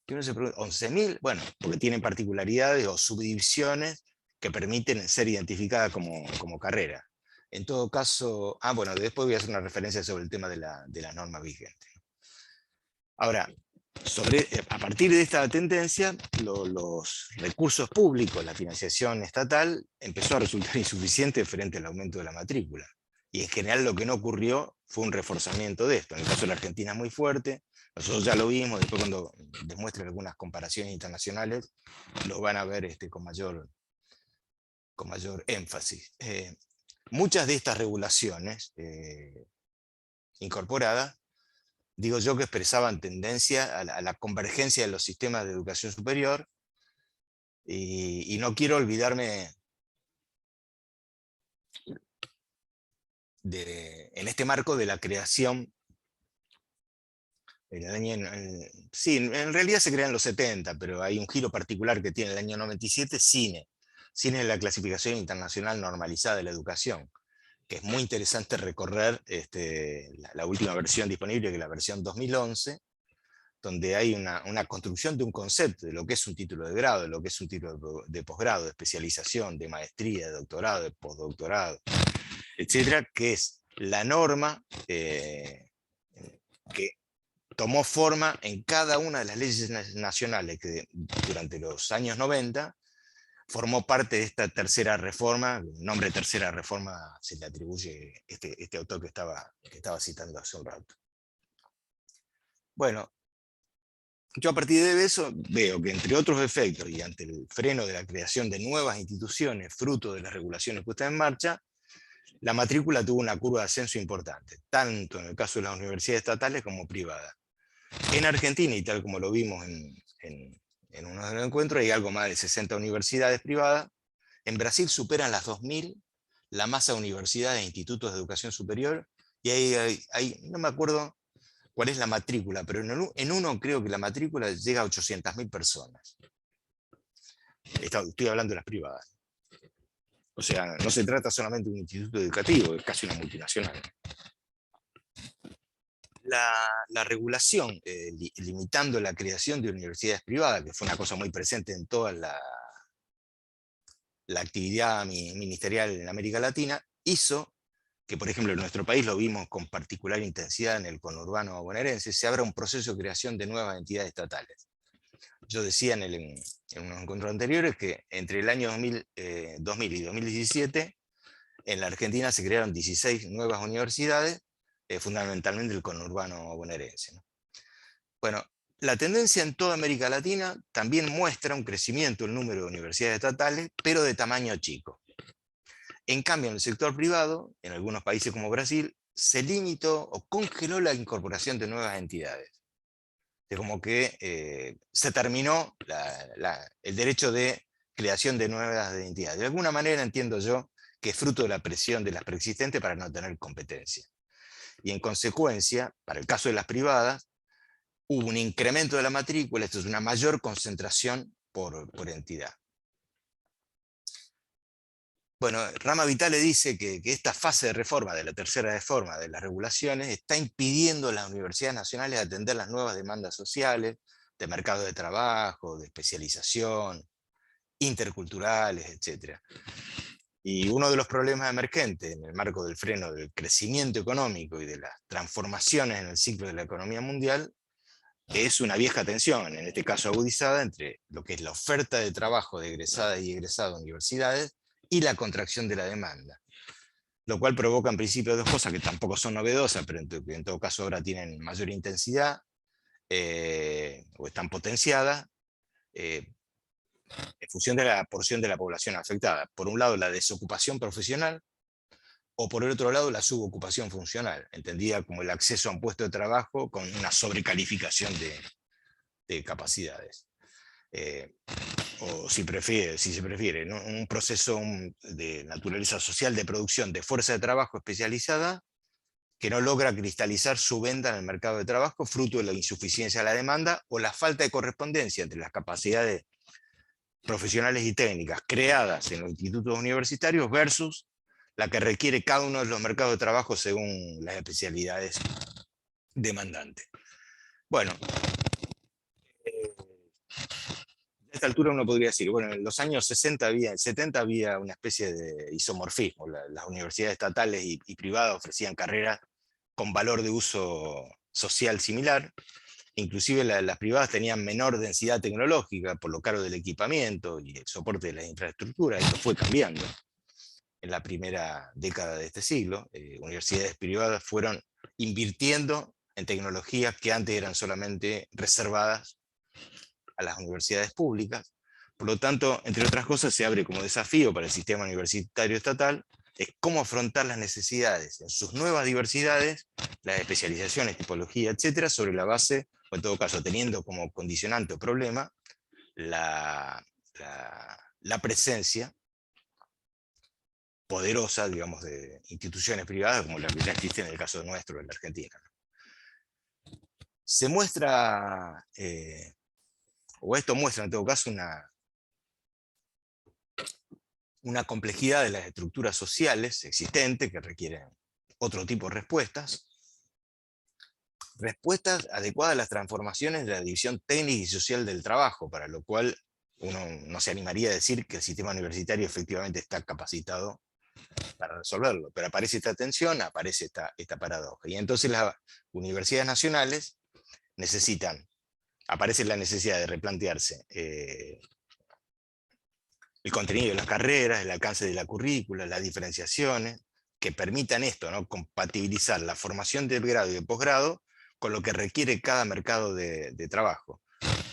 Y uno se pregunta, ¿11.000? Bueno, porque tienen particularidades o subdivisiones que permiten ser identificadas como carrera. En todo caso, bueno, después voy a hacer una referencia sobre el tema de la norma vigente. Ahora, a partir de esta tendencia, los recursos públicos, la financiación estatal, empezó a resultar insuficiente frente al aumento de la matrícula. Y en general lo que no ocurrió fue un reforzamiento de esto. En el caso de la Argentina es muy fuerte, nosotros ya lo vimos, después cuando demuestren algunas comparaciones internacionales, lo van a ver con mayor énfasis. Muchas de estas regulaciones incorporadas, digo yo que expresaban tendencia a la convergencia de los sistemas de educación superior, y no quiero olvidarme en este marco de la creación, sí, en realidad se crea en los 70, pero hay un giro particular que tiene el año 97, Cine es la clasificación internacional normalizada de la educación, que es muy interesante recorrer la última versión disponible, que es la versión 2011, donde hay una construcción de un concepto de lo que es un título de grado, de lo que es un título de posgrado, de especialización, de maestría, de doctorado, de postdoctorado, etcétera, que es la norma que tomó forma en cada una de las leyes nacionales que durante los años 90 formó parte de esta tercera reforma. El nombre tercera reforma se le atribuye este autor que estaba citando hace un rato. Bueno, yo a partir de eso veo que, entre otros efectos, y ante el freno de la creación de nuevas instituciones fruto de las regulaciones puestas en marcha, la matrícula tuvo una curva de ascenso importante, tanto en el caso de las universidades estatales como privadas. En Argentina, y tal como lo vimos en uno de los encuentros, hay algo más de 60 universidades privadas. En Brasil superan las 2000 la masa de universidades e institutos de educación superior, y no me acuerdo cuál es la matrícula, pero en uno creo que la matrícula llega a 800.000 personas. Estoy hablando de las privadas. O sea, no se trata solamente de un instituto educativo, es casi una multinacional. La regulación, limitando la creación de universidades privadas, que fue una cosa muy presente en toda la actividad ministerial en América Latina, hizo que, por ejemplo, en nuestro país lo vimos con particular intensidad en el conurbano bonaerense, se abra un proceso de creación de nuevas entidades estatales. Yo decía en unos encuentros anteriores que entre el año 2000 y 2017, en la Argentina se crearon 16 nuevas universidades, fundamentalmente el conurbano bonaerense, ¿no? Bueno, la tendencia en toda América Latina también muestra un crecimiento del número de universidades estatales, pero de tamaño chico. En cambio, en el sector privado, en algunos países como Brasil, se limitó o congeló la incorporación de nuevas entidades. Es como que se terminó el derecho de creación de nuevas entidades. De alguna manera entiendo yo que es fruto de la presión de las preexistentes para no tener competencia. Y en consecuencia, para el caso de las privadas, hubo un incremento de la matrícula, esto es una mayor concentración por entidad. Bueno, Rama Vitale dice que esta fase de reforma, de la tercera reforma de las regulaciones, está impidiendo a las universidades nacionales atender las nuevas demandas sociales, de mercado de trabajo, de especialización, interculturales, etc. Y uno de los problemas emergentes en el marco del freno del crecimiento económico y de las transformaciones en el ciclo de la economía mundial es una vieja tensión, en este caso agudizada, entre lo que es la oferta de trabajo de egresadas y egresados de universidades y la contracción de la demanda. Lo cual provoca en principio dos cosas que tampoco son novedosas, pero en todo caso ahora tienen mayor intensidad o están potenciadas en función de la porción de la población afectada. Por un lado, la desocupación profesional, o por el otro lado, la subocupación funcional, entendida como el acceso a un puesto de trabajo con una sobrecalificación de capacidades. O si se prefiere, ¿no? Un proceso de naturaleza social de producción de fuerza de trabajo especializada que no logra cristalizar su venta en el mercado de trabajo, fruto de la insuficiencia de la demanda o la falta de correspondencia entre las capacidades profesionales y técnicas creadas en los institutos universitarios versus la que requiere cada uno de los mercados de trabajo según las especialidades demandantes. Bueno, a esta altura uno podría decir, bueno, en los años 70 había una especie de isomorfismo. Las universidades estatales y privadas ofrecían carreras con valor de uso social similar. Inclusive las privadas tenían menor densidad tecnológica por lo caro del equipamiento y el soporte de las infraestructuras. Esto fue cambiando en la primera década de este siglo. Universidades privadas fueron invirtiendo en tecnologías que antes eran solamente reservadas a las universidades públicas. Por lo tanto, entre otras cosas, se abre como desafío para el sistema universitario estatal es cómo afrontar las necesidades en sus nuevas diversidades, las especializaciones, tipología, etcétera, sobre la base, o en todo caso, teniendo como condicionante o problema la presencia poderosa, digamos, de instituciones privadas como la que ya existe en el caso nuestro, en la Argentina. Se muestra, o esto muestra en todo caso una complejidad de las estructuras sociales existentes que requieren otro tipo de respuestas adecuadas a las transformaciones de la división técnica y social del trabajo, para lo cual uno no se animaría a decir que el sistema universitario efectivamente está capacitado para resolverlo, pero aparece esta tensión, aparece esta paradoja, y entonces las universidades nacionales aparece la necesidad de replantearse el contenido de las carreras, el alcance de la currícula, las diferenciaciones, que permitan esto, ¿no? Compatibilizar la formación de grado y de posgrado con lo que requiere cada mercado de trabajo.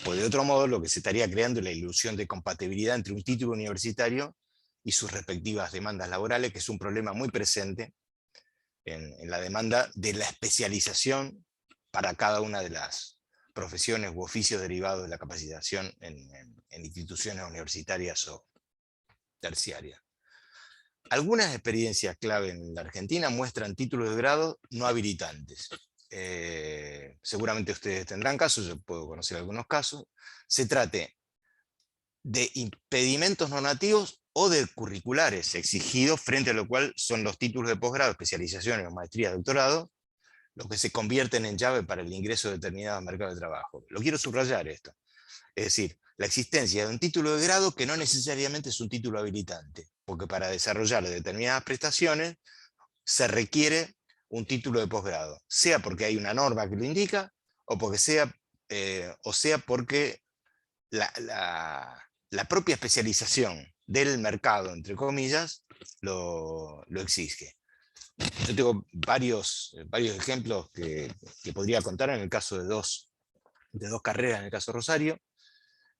Pues de otro modo, lo que se estaría creando es la ilusión de compatibilidad entre un título universitario y sus respectivas demandas laborales, que es un problema muy presente en la demanda de la especialización para cada una de las profesiones u oficios derivados de la capacitación en instituciones universitarias o terciarias. Algunas experiencias clave en la Argentina muestran títulos de grado no habilitantes. Seguramente ustedes tendrán casos, yo puedo conocer algunos casos. Se trate de impedimentos normativos o de curriculares exigidos, frente a lo cual son los títulos de posgrado, especializaciones o maestría, doctorado, los que se convierten en llave para el ingreso de determinados mercados de trabajo. Lo quiero subrayar esto. Es decir, la existencia de un título de grado que no necesariamente es un título habilitante, porque para desarrollar determinadas prestaciones se requiere un título de posgrado, sea porque hay una norma que lo indica, o sea porque la propia especialización del mercado, entre comillas, lo exige. Yo tengo varios ejemplos que podría contar en el caso de dos carreras, en el caso de Rosario,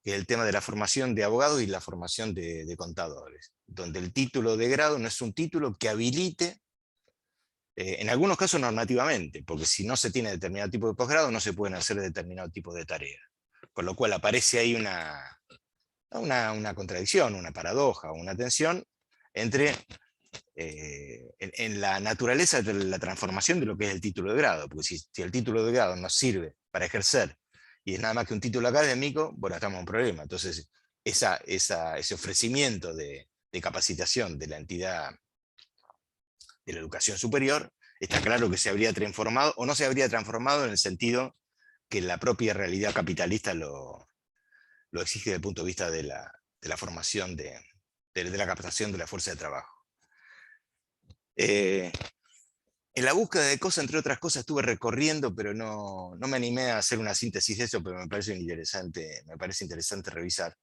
que es el tema de la formación de abogados y la formación de contadores, donde el título de grado no es un título que habilite, en algunos casos normativamente, porque si no se tiene determinado tipo de posgrado no se pueden hacer determinado tipo de tareas. Con lo cual aparece ahí una contradicción, una paradoja, una tensión entre en la naturaleza de la transformación de lo que es el título de grado, porque si el título de grado nos sirve para ejercer y es nada más que un título académico, bueno, estamos en un problema. Entonces, ese ofrecimiento de capacitación de la entidad de la educación superior, está claro que se habría transformado, o no se habría transformado en el sentido que la propia realidad capitalista lo exige desde el punto de vista de la formación, de la captación de la fuerza de trabajo. En la búsqueda de cosas, entre otras cosas, estuve recorriendo, pero no me animé a hacer una síntesis de eso, pero me parece interesante revisar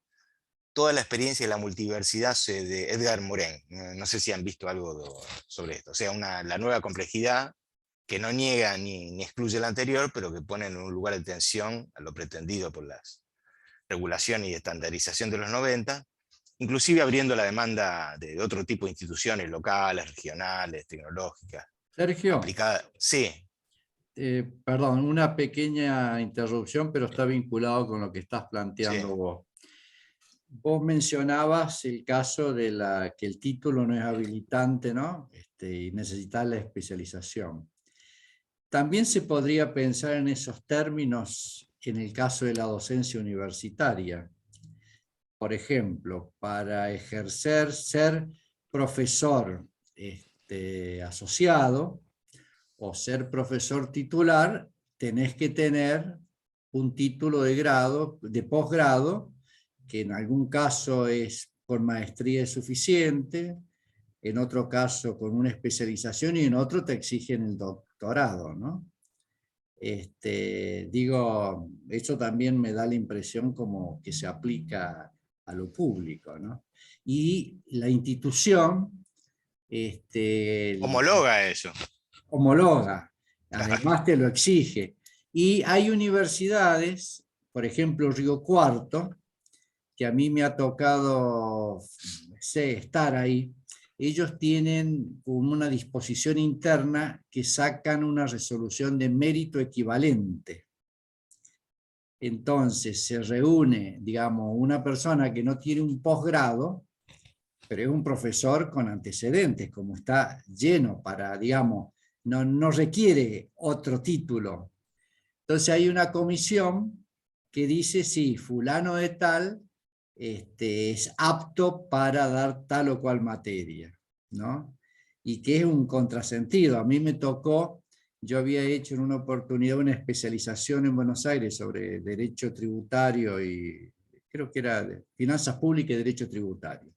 toda la experiencia de la multiversidad de Edgar Morin. No sé si han visto algo sobre esto. O sea, la nueva complejidad que no niega ni excluye la anterior, pero que pone en un lugar de tensión a lo pretendido por las regulación y estandarización de los 90, inclusive abriendo la demanda de otro tipo de instituciones locales, regionales, tecnológicas, Sergio, aplicadas. Sí, perdón, una pequeña interrupción, pero está vinculado con lo que estás sí. planteando vos. Vos mencionabas el caso de que el título no es habilitante, ¿no? Y necesitas la especialización. También se podría pensar en esos términos en el caso de la docencia universitaria. Por ejemplo, para ejercer, ser profesor asociado o ser profesor titular, tenés que tener un título de grado, de posgrado, que en algún caso es con maestría es suficiente, en otro caso con una especialización y en otro te exigen el doctorado, ¿no? Digo, eso también me da la impresión como que se aplica a lo público, ¿no? Y la institución Homologa eso. homologa, Claro. además te lo exige. Y hay universidades, por ejemplo Río Cuarto, que a mí me ha tocado estar ahí. Ellos tienen una disposición interna que sacan una resolución de mérito equivalente. Entonces se reúne, digamos, una persona que no tiene un posgrado, pero es un profesor con antecedentes, como está lleno para, digamos, no requiere otro título. Entonces hay una comisión que dice, sí, fulano de tal es apto para dar tal o cual materia, ¿no? Y que es un contrasentido. A mí me tocó, yo había hecho en una oportunidad una especialización en Buenos Aires sobre derecho tributario y creo que era de finanzas públicas y derecho tributario.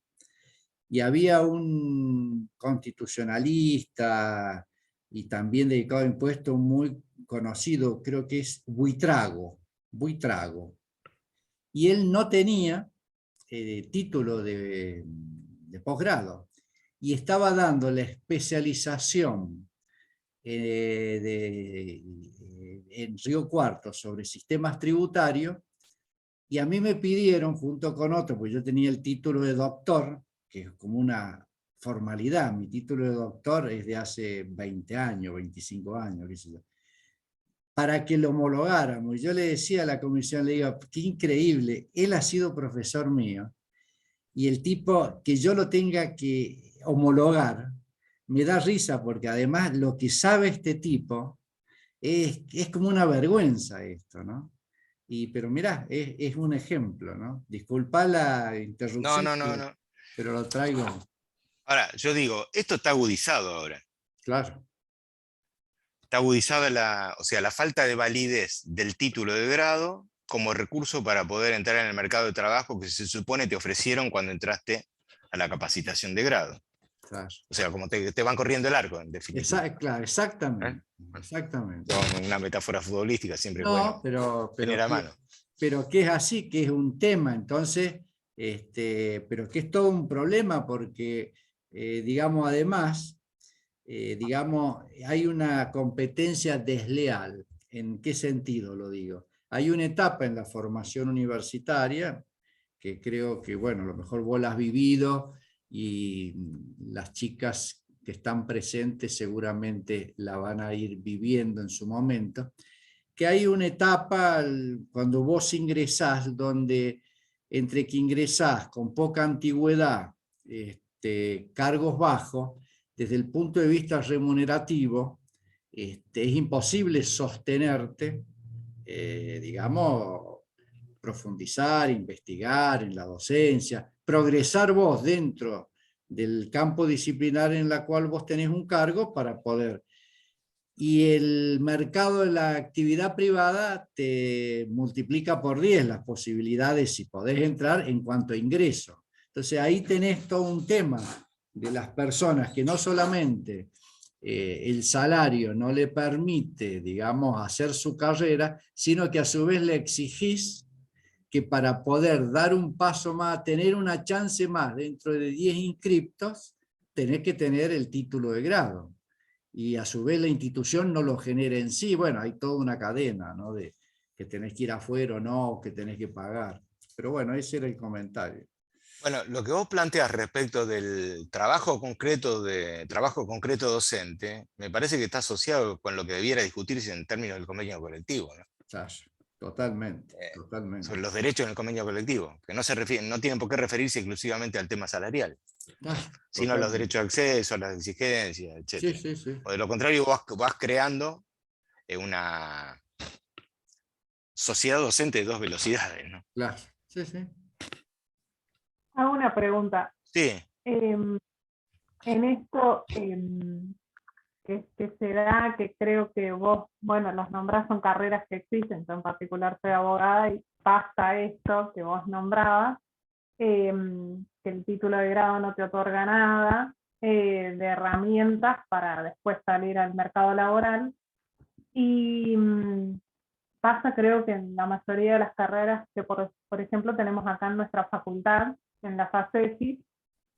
Y había un constitucionalista y también dedicado a impuestos muy conocido, creo que es Buitrago. Y él no tenía título de posgrado y estaba dando la especialización en Río Cuarto sobre sistemas tributarios y a mí me pidieron junto con otro, pues yo tenía el título de doctor, que es como una formalidad. Mi título de doctor es de hace 20 años, 25 años, qué sé yo, para que lo homologáramos. Y yo le decía a la comisión, le digo, qué increíble, él ha sido profesor mío, y el tipo, que yo lo tenga que homologar, me da risa, porque además lo que sabe este tipo es como una vergüenza esto, ¿no? Pero mirá, es un ejemplo, ¿no? Disculpa la No, interrupción, no, no, no. pero lo traigo, Ahora, yo digo, esto está agudizado ahora. claro. Está agudizada o sea, la falta de validez del título de grado como recurso para poder entrar en el mercado de trabajo que se supone te ofrecieron cuando entraste a la capacitación de grado. Claro. O sea, como te van corriendo el arco, en definitiva. Claro, ¿Eh? exactamente, Bueno, exactamente. con una metáfora futbolística siempre es bueno No, pero, tener pero, a que, mano. pero que es así, que es un tema, entonces, pero que es todo un problema porque, digamos, además, digamos, hay una competencia desleal. ¿En qué sentido lo digo? Hay una etapa en la formación universitaria que creo que, bueno, a lo mejor vos la has vivido y las chicas que están presentes seguramente la van a ir viviendo en su momento, que hay una etapa cuando vos ingresás donde entre que ingresás con poca antigüedad, cargos bajos, desde el punto de vista remunerativo, es imposible sostenerte, digamos, profundizar, investigar en la docencia, progresar vos dentro del campo disciplinar en la cual vos tenés un cargo para poder. Y el mercado de la actividad privada te multiplica por 10 las posibilidades si podés entrar en cuanto a ingreso. Entonces ahí tenés todo un tema de las personas que no solamente el salario no le permite, digamos, hacer su carrera, sino que a su vez le exigís que para poder dar un paso más, tener una chance más dentro de 10 inscriptos, tenés que tener el título de grado. Y a su vez la institución no lo genera en sí. Bueno, hay toda una cadena, ¿no? De que tenés que ir afuera o no, que tenés que pagar. Pero bueno, ese era el comentario. Bueno, lo que vos planteas respecto del trabajo concreto docente, me parece que está asociado con lo que debiera discutirse en términos del convenio colectivo, ¿no? Claro, totalmente, Sobre totalmente. los derechos en el convenio colectivo, que no tienen por qué referirse exclusivamente al tema salarial, Claro, sino a los totalmente. derechos de acceso, a las exigencias, Sí, etc. sí, sí. O de lo contrario, vas creando una sociedad docente de dos velocidades, ¿no? Claro, sí, sí. Hago una pregunta. Sí, En esto que se da, que creo que vos, bueno, las nombrás, son carreras que existen, yo en particular soy abogada y pasa esto que vos nombrabas, que el título de grado no te otorga nada, de herramientas para después salir al mercado laboral. Y pasa creo que en la mayoría de las carreras que por ejemplo tenemos acá en nuestra facultad, en la FACESI,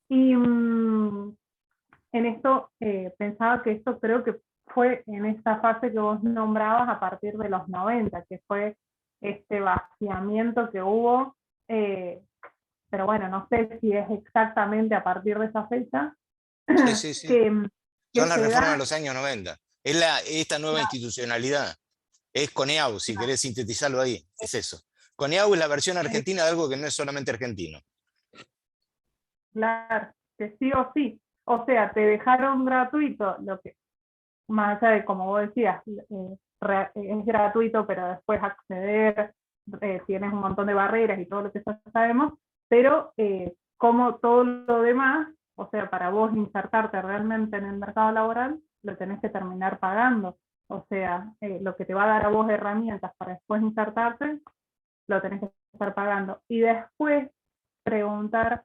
y en esto pensaba que esto creo que fue en esta fase que vos nombrabas a partir de los 90, que fue este vaciamiento que hubo, pero bueno, no sé si es exactamente a partir de esa fecha, sí, sí, sí. que, Son que las se reformas de da. los años 90. Es esta nueva institucionalidad. Es CONEAU, si querés sintetizarlo ahí. Es eso. CONEAU es la versión argentina de algo que no es solamente argentino. Claro, que sí o sí. O sea, te dejaron gratuito, lo que, más allá de como vos decías, es gratuito, pero después acceder, tienes un montón de barreras y todo lo que ya sabemos, pero como todo lo demás, o sea, para vos insertarte realmente en el mercado laboral, lo tenés que terminar pagando. O sea, lo que te va a dar a vos herramientas para después insertarte, lo tenés que estar pagando. Y después preguntar,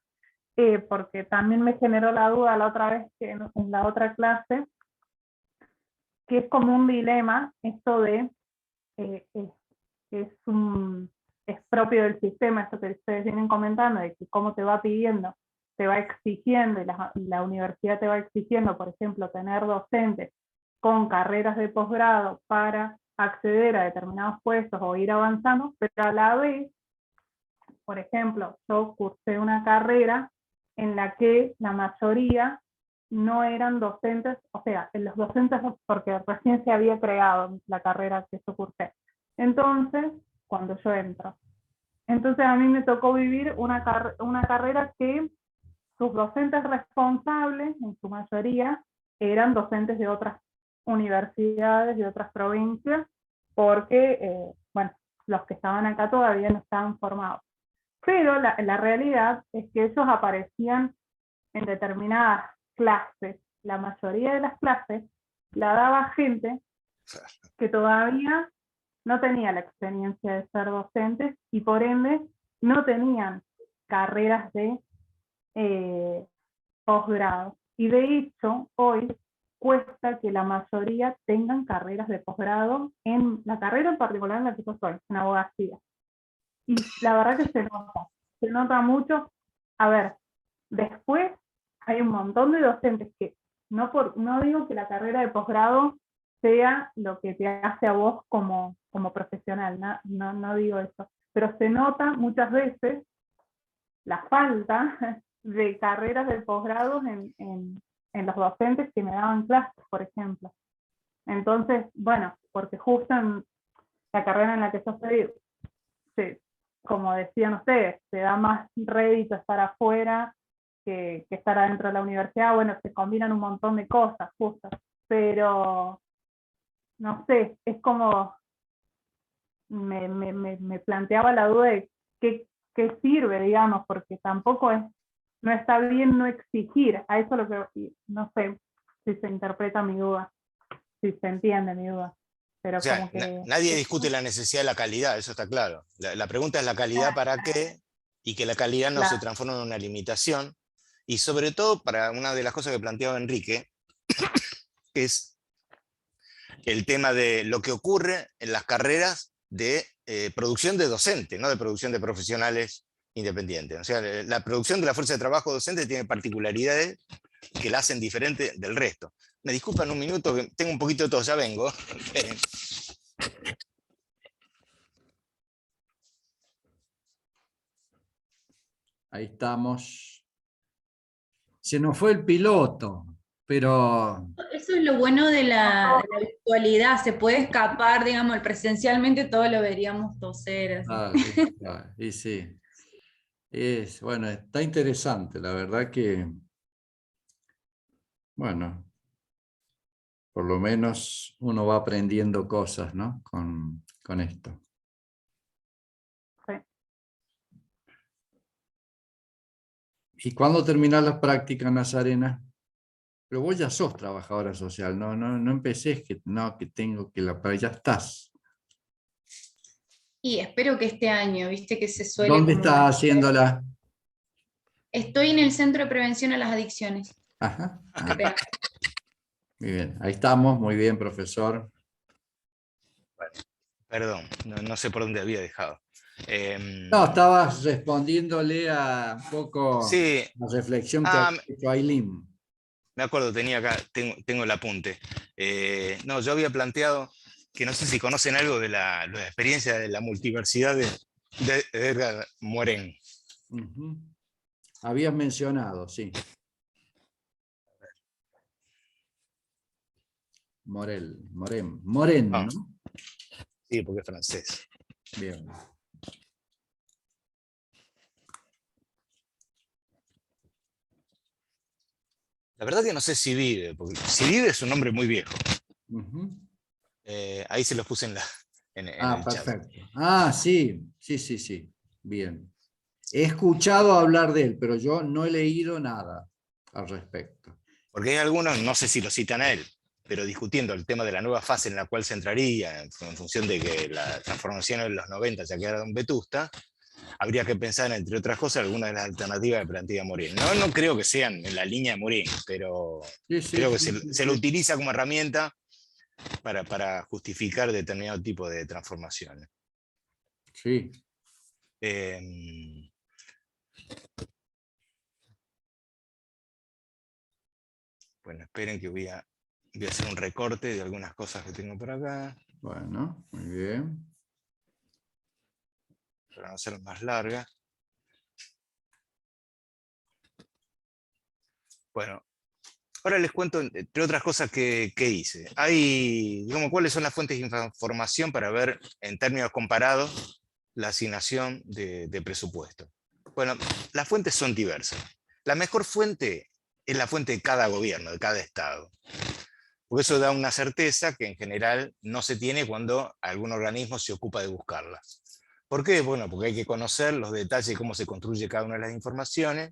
porque también me generó la duda la otra vez que en la otra clase, que es como un dilema esto de, eh, es, es, es propio del sistema, esto que ustedes vienen comentando, de que cómo te va pidiendo, te va exigiendo, y la universidad te va exigiendo, por ejemplo, tener docentes con carreras de posgrado para acceder a determinados puestos o ir avanzando, pero a la vez, por ejemplo, yo cursé una carrera en la que la mayoría no eran docentes, o sea, los docentes, porque recién se había creado la carrera que yo cursé. Entonces, cuando yo entro. Entonces a mí me tocó vivir una carrera que sus docentes responsables, en su mayoría, eran docentes de otras universidades, de otras provincias, porque, bueno, los que estaban acá todavía no estaban formados. Pero la realidad es que ellos aparecían en determinadas clases. La mayoría de las clases la daba gente que todavía no tenía la experiencia de ser docentes y por ende no tenían carreras de posgrado. Y de hecho, hoy cuesta que la mayoría tengan carreras de posgrado en la carrera en particular en la que yo soy, en abogacía. Y la verdad que se nota mucho. A ver, después hay un montón de docentes que, no digo que la carrera de posgrado sea lo que te hace a vos como profesional, no digo eso, pero se nota muchas veces la falta de carreras de posgrado en los docentes que me daban clases, por ejemplo. Entonces, bueno, porque justo en la carrera en la que yo estoy, como decían ustedes, se da más rédito estar afuera que estar adentro de la universidad. Bueno, se combinan un montón de cosas, justo. Pero, no sé, es como, me planteaba la duda de qué sirve, digamos, porque tampoco no está bien no exigir. A eso lo que, no sé si se interpreta mi duda, si se entiende mi duda. Pero O sea, como que... nadie discute la necesidad de la calidad, eso está claro. La pregunta es la calidad para qué, y que la calidad no se transforme en una limitación. Y sobre todo, para una de las cosas que planteaba Enrique, es el tema de lo que ocurre en las carreras de producción de docente, no de producción de profesionales independientes. O sea, la producción de la fuerza de trabajo docente tiene particularidades que la hacen diferente del resto. Me disculpan un minuto, que tengo un poquito de tos, ya vengo. Esperen. Ahí estamos. Se nos fue el piloto, pero... Eso es lo bueno de la virtualidad, se puede escapar, digamos, presencialmente todo lo veríamos toser. Así. Y sí. Bueno, está interesante, la verdad que, bueno, por lo menos uno va aprendiendo cosas, ¿no? Con esto. Sí. ¿Y cuándo terminás las prácticas, Nazarena? Pero vos ya sos trabajadora social, no empecés que tengo que ya estás. Y espero que este año, viste que se suele... ¿Dónde como... estás haciéndola? Estoy en el Centro de Prevención a las Adicciones. Ajá. CPA. Muy bien, ahí estamos, muy bien, profesor. Bueno, perdón, no sé por dónde había dejado. No, estabas respondiéndole a un poco Sí, la reflexión que ha hecho Ailín. me acuerdo, tenía acá, tengo el apunte. No, yo había planteado que no sé si conocen algo de la experiencia de la multiversidad de Edgar Morin. Uh-huh. Habías mencionado, sí. Moren, Ah, ¿no? sí, porque es francés. Bien. La verdad que no sé si vive, porque si vive es un nombre muy viejo. Uh-huh. Ahí se los puse en el chat. Perfecto. Sí. Bien. He escuchado hablar de él, pero yo no he leído nada al respecto. Porque hay algunos, no sé si lo citan a él, pero discutiendo el tema de la nueva fase en la cual se entraría, en función de que la transformación en los 90 ya quedara en vetusta, habría que pensar, entre otras cosas, algunas de las alternativas que plantea Morin. No creo que sean en la línea de Morin, pero creo que se lo utiliza como herramienta para justificar determinado tipo de transformaciones. Sí. Bueno, esperen que voy a hacer un recorte de algunas cosas que tengo por acá. Bueno, muy bien. Para no ser más larga. Bueno, ahora les cuento, entre otras cosas, que hice. Digamos, cuáles son las fuentes de información para ver, en términos comparados, la asignación de presupuesto. Bueno, las fuentes son diversas. La mejor fuente es la fuente de cada gobierno, de cada estado. Porque eso da una certeza que en general no se tiene cuando algún organismo se ocupa de buscarla. ¿Por qué? Bueno, porque hay que conocer los detalles de cómo se construye cada una de las informaciones,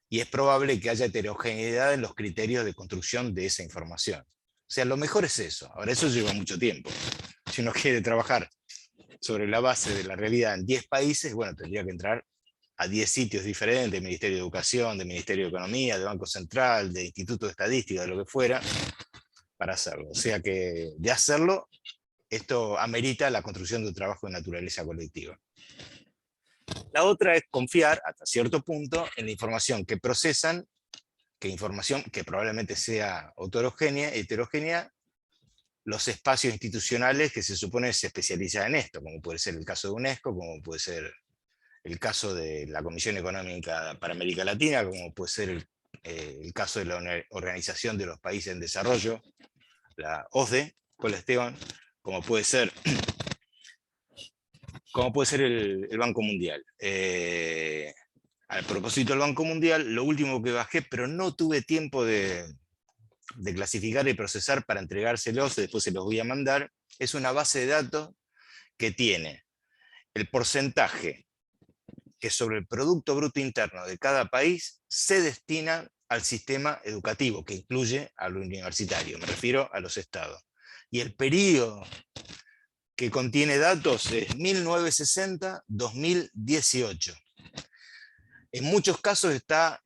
y es probable que haya heterogeneidad en los criterios de construcción de esa información. O sea, lo mejor es eso. Ahora, eso lleva mucho tiempo. Si uno quiere trabajar sobre la base de la realidad en 10 países, bueno, tendría que entrar a 10 sitios diferentes, de Ministerio de Educación, de Ministerio de Economía, de Banco Central, de Instituto de Estadística, de lo que fuera, para hacerlo. O sea que, de hacerlo, esto amerita la construcción de un trabajo de naturaleza colectiva. La otra es confiar, hasta cierto punto, en la información que procesan, que información que probablemente sea heterogénea, los espacios institucionales que se supone se especializan en esto, como puede ser el caso de UNESCO, como puede ser el caso de la Comisión Económica para América Latina, como puede ser el caso de la Organización de los Países en Desarrollo, la OCDE, con Esteban, como puede ser el Banco Mundial. Al propósito del Banco Mundial, lo último que bajé, pero no tuve tiempo de clasificar y procesar para entregárselos, después se los voy a mandar, es una base de datos que tiene el porcentaje que sobre el Producto Bruto Interno de cada país se destina al sistema educativo, que incluye a lo universitario, me refiero a los estados. Y el periodo que contiene datos es 1960-2018. En muchos casos está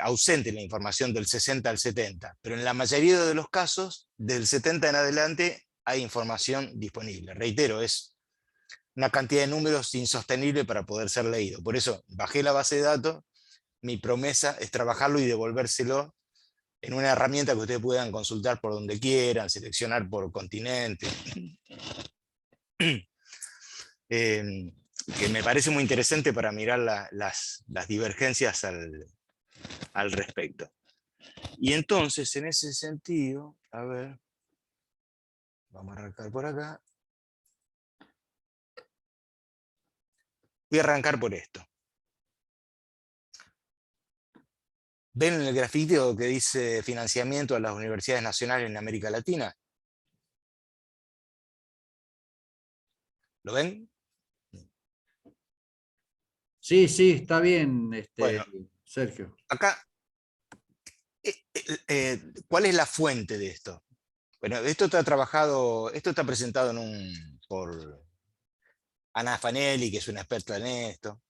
ausente la información del 60 al 70, pero en la mayoría de los casos, del 70 en adelante, hay información disponible. Reitero, es una cantidad de números insostenible para poder ser leído. Por eso bajé la base de datos, mi promesa es trabajarlo y devolvérselo en una herramienta que ustedes puedan consultar por donde quieran, seleccionar por continente. Que me parece muy interesante para mirar las divergencias al respecto. Y entonces, en ese sentido, a ver, vamos a arrancar por acá. Voy a arrancar por esto. ¿Ven en el grafito que dice financiamiento a las universidades nacionales en América Latina? ¿Lo ven? Sí, sí, está bien, Bueno, Sergio. acá, ¿cuál es la fuente de esto? Bueno, esto está presentado por Ana Fanelli, que es una experta en esto.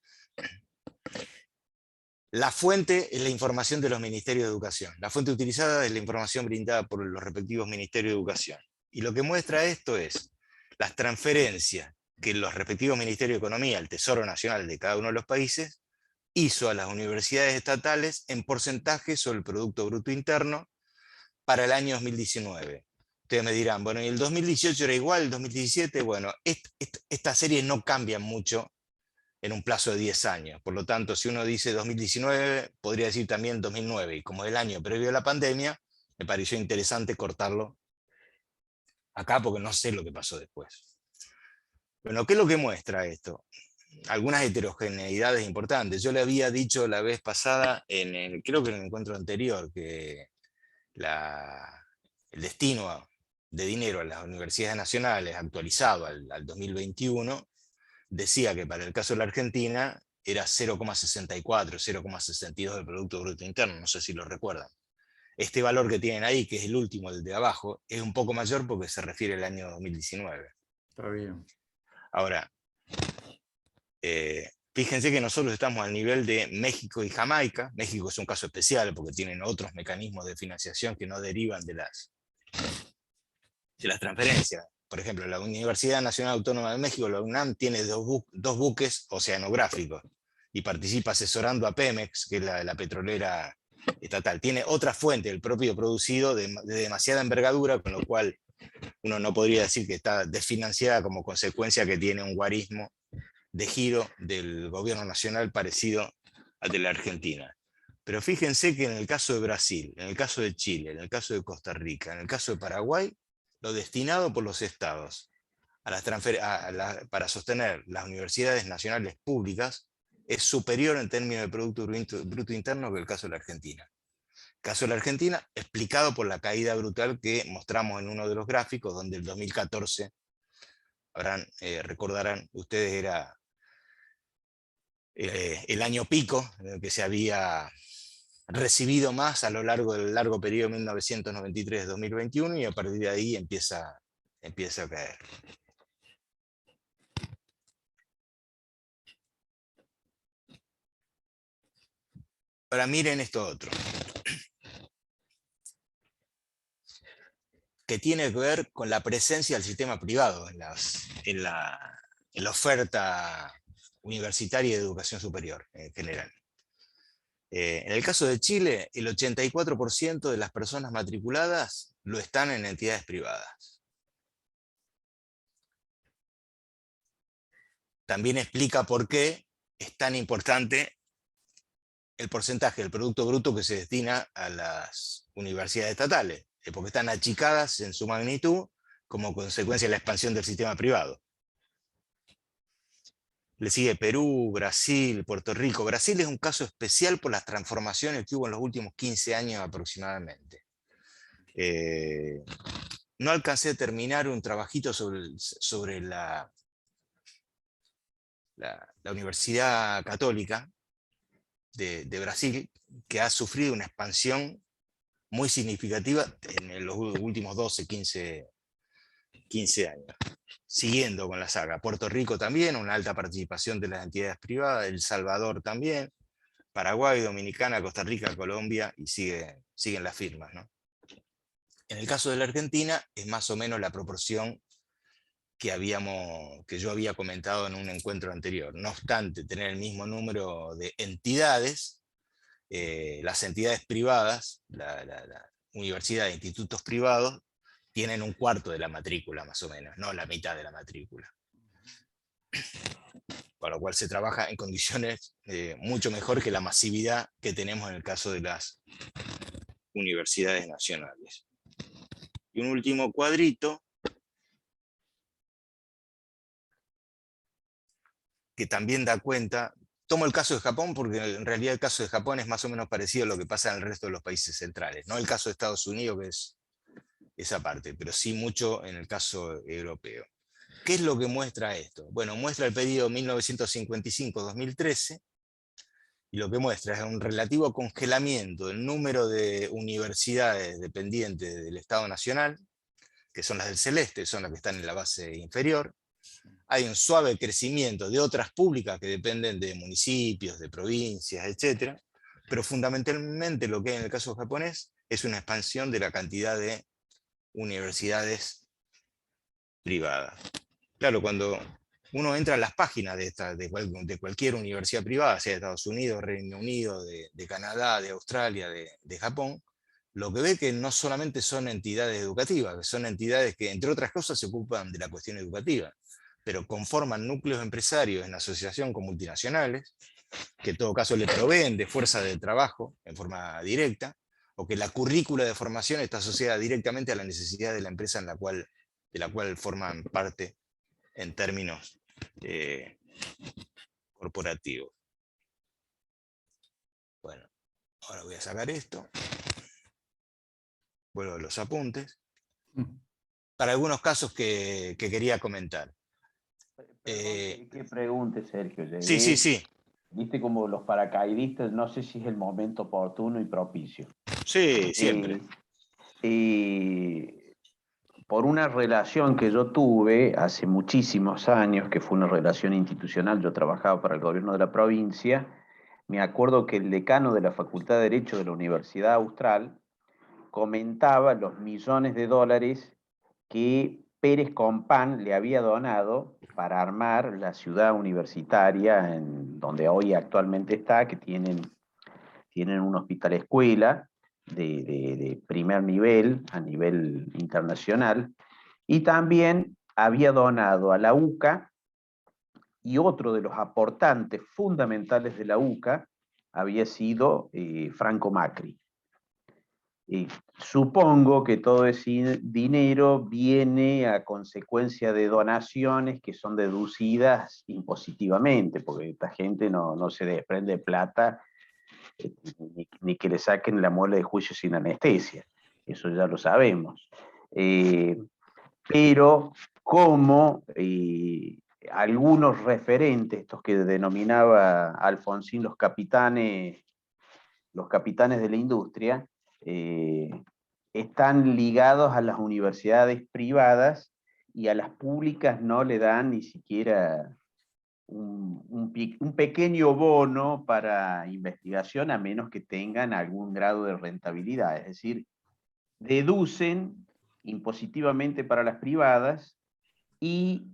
La fuente es la información de los ministerios de educación. La fuente utilizada es la información brindada por los respectivos ministerios de educación. Y lo que muestra esto es las transferencias que los respectivos ministerios de Economía, el Tesoro Nacional de cada uno de los países, hizo a las universidades estatales en porcentaje sobre el Producto Bruto Interno para el año 2019. Ustedes me dirán, bueno, ¿y el 2018 era igual, el 2017? Bueno, esta serie no cambia mucho en un plazo de 10 años. Por lo tanto, si uno dice 2019, podría decir también 2009. Y como es el año previo a la pandemia, me pareció interesante cortarlo acá porque no sé lo que pasó después. Bueno, ¿qué es lo que muestra esto? Algunas heterogeneidades importantes. Yo le había dicho la vez pasada, creo que en el encuentro anterior, que el destino de dinero a las universidades nacionales actualizado al 2021 decía que para el caso de la Argentina era 0,64, 0,62 del Producto Bruto Interno, no sé si lo recuerdan. Este valor que tienen ahí, que es el último, el de abajo, es un poco mayor porque se refiere al año 2019. Está bien. Ahora, fíjense que nosotros estamos al nivel de México y Jamaica. México es un caso especial porque tienen otros mecanismos de financiación que no derivan de las transferencias. Por ejemplo, la Universidad Nacional Autónoma de México, la UNAM, tiene dos buques oceanográficos y participa asesorando a Pemex, que es la petrolera estatal. Tiene otra fuente, el propio producido, de demasiada envergadura, con lo cual uno no podría decir que está desfinanciada como consecuencia que tiene un guarismo de giro del gobierno nacional parecido al de la Argentina. Pero fíjense que en el caso de Brasil, en el caso de Chile, en el caso de Costa Rica, en el caso de Paraguay, lo destinado por los estados para sostener las universidades nacionales públicas es superior en términos de Producto Bruto Interno que el caso de la Argentina. El caso de la Argentina, explicado por la caída brutal que mostramos en uno de los gráficos, donde el 2014, recordarán ustedes, era el año pico en el que se había recibido más a lo largo del largo periodo 1993-2021, y a partir de ahí empieza a caer. Ahora miren esto otro, que tiene que ver con la presencia del sistema privado en la oferta universitaria y de educación superior en general. En el caso de Chile, el 84% de las personas matriculadas lo están en entidades privadas. También explica por qué es tan importante el porcentaje del Producto Bruto que se destina a las universidades estatales, porque están achicadas en su magnitud como consecuencia de la expansión del sistema privado. Le sigue Perú, Brasil, Puerto Rico. Brasil es un caso especial por las transformaciones que hubo en los últimos 15 años aproximadamente. No alcancé a terminar un trabajito sobre la Universidad Católica de Brasil, que ha sufrido una expansión muy significativa en los últimos 12, 15 años. Siguiendo con la saga, Puerto Rico también, una alta participación de las entidades privadas, El Salvador también, Paraguay, Dominicana, Costa Rica, Colombia, y siguen las firmas, ¿no? En el caso de la Argentina, es más o menos la proporción que yo había comentado en un encuentro anterior. No obstante tener el mismo número de entidades, las entidades privadas, la universidad e institutos privados, tienen un cuarto de la matrícula más o menos, no la mitad de la matrícula. Con lo cual se trabaja en condiciones mucho mejor que la masividad que tenemos en el caso de las universidades nacionales. Y un último cuadrito, que también da cuenta, tomo el caso de Japón porque en realidad el caso de Japón es más o menos parecido a lo que pasa en el resto de los países centrales, no el caso de Estados Unidos, que es esa parte, pero sí mucho en el caso europeo. ¿Qué es lo que muestra esto? Bueno, muestra el periodo 1955-2013, y lo que muestra es un relativo congelamiento del número de universidades dependientes del Estado Nacional, que son las del celeste, son las que están en la base inferior. Hay un suave crecimiento de otras públicas que dependen de municipios, de provincias, etc. Pero fundamentalmente lo que hay en el caso japonés es una expansión de la cantidad de universidades privadas. Claro, cuando uno entra a las páginas de cualquier universidad privada, sea de Estados Unidos, Reino Unido, de Canadá, de Australia, de Japón, lo que ve que no solamente son entidades educativas, que son entidades que, entre otras cosas, se ocupan de la cuestión educativa, pero conforman núcleos empresarios en asociación con multinacionales, que en todo caso le proveen de fuerza de trabajo en forma directa, o que la currícula de formación está asociada directamente a la necesidad de la empresa de la cual forman parte en términos corporativos. Bueno, ahora voy a sacar esto. Vuelvo a los apuntes. Para algunos casos que quería comentar. ¿Qué pregunte, Sergio? Llegué, Sí. Viste como los paracaidistas, no sé si es el momento oportuno y propicio. Sí, siempre. Por una relación que yo tuve hace muchísimos años, que fue una relación institucional, yo trabajaba para el gobierno de la provincia, me acuerdo que el decano de la Facultad de Derecho de la Universidad Austral comentaba los millones de dólares que Pérez Compán le había donado para armar la ciudad universitaria en donde hoy actualmente está, que tienen un hospital escuela de primer nivel, a nivel internacional, y también había donado a la UCA, y otro de los aportantes fundamentales de la UCA había sido Franco Macri. Supongo que todo ese dinero viene a consecuencia de donaciones que son deducidas impositivamente, porque esta gente no se desprende plata ni que le saquen la muela de juicio sin anestesia. Eso ya lo sabemos. Pero como algunos referentes, estos que denominaba Alfonsín los capitanes de la industria, están ligados a las universidades privadas y a las públicas no le dan ni siquiera un pequeño bono para investigación, a menos que tengan algún grado de rentabilidad. Es decir, deducen impositivamente para las privadas y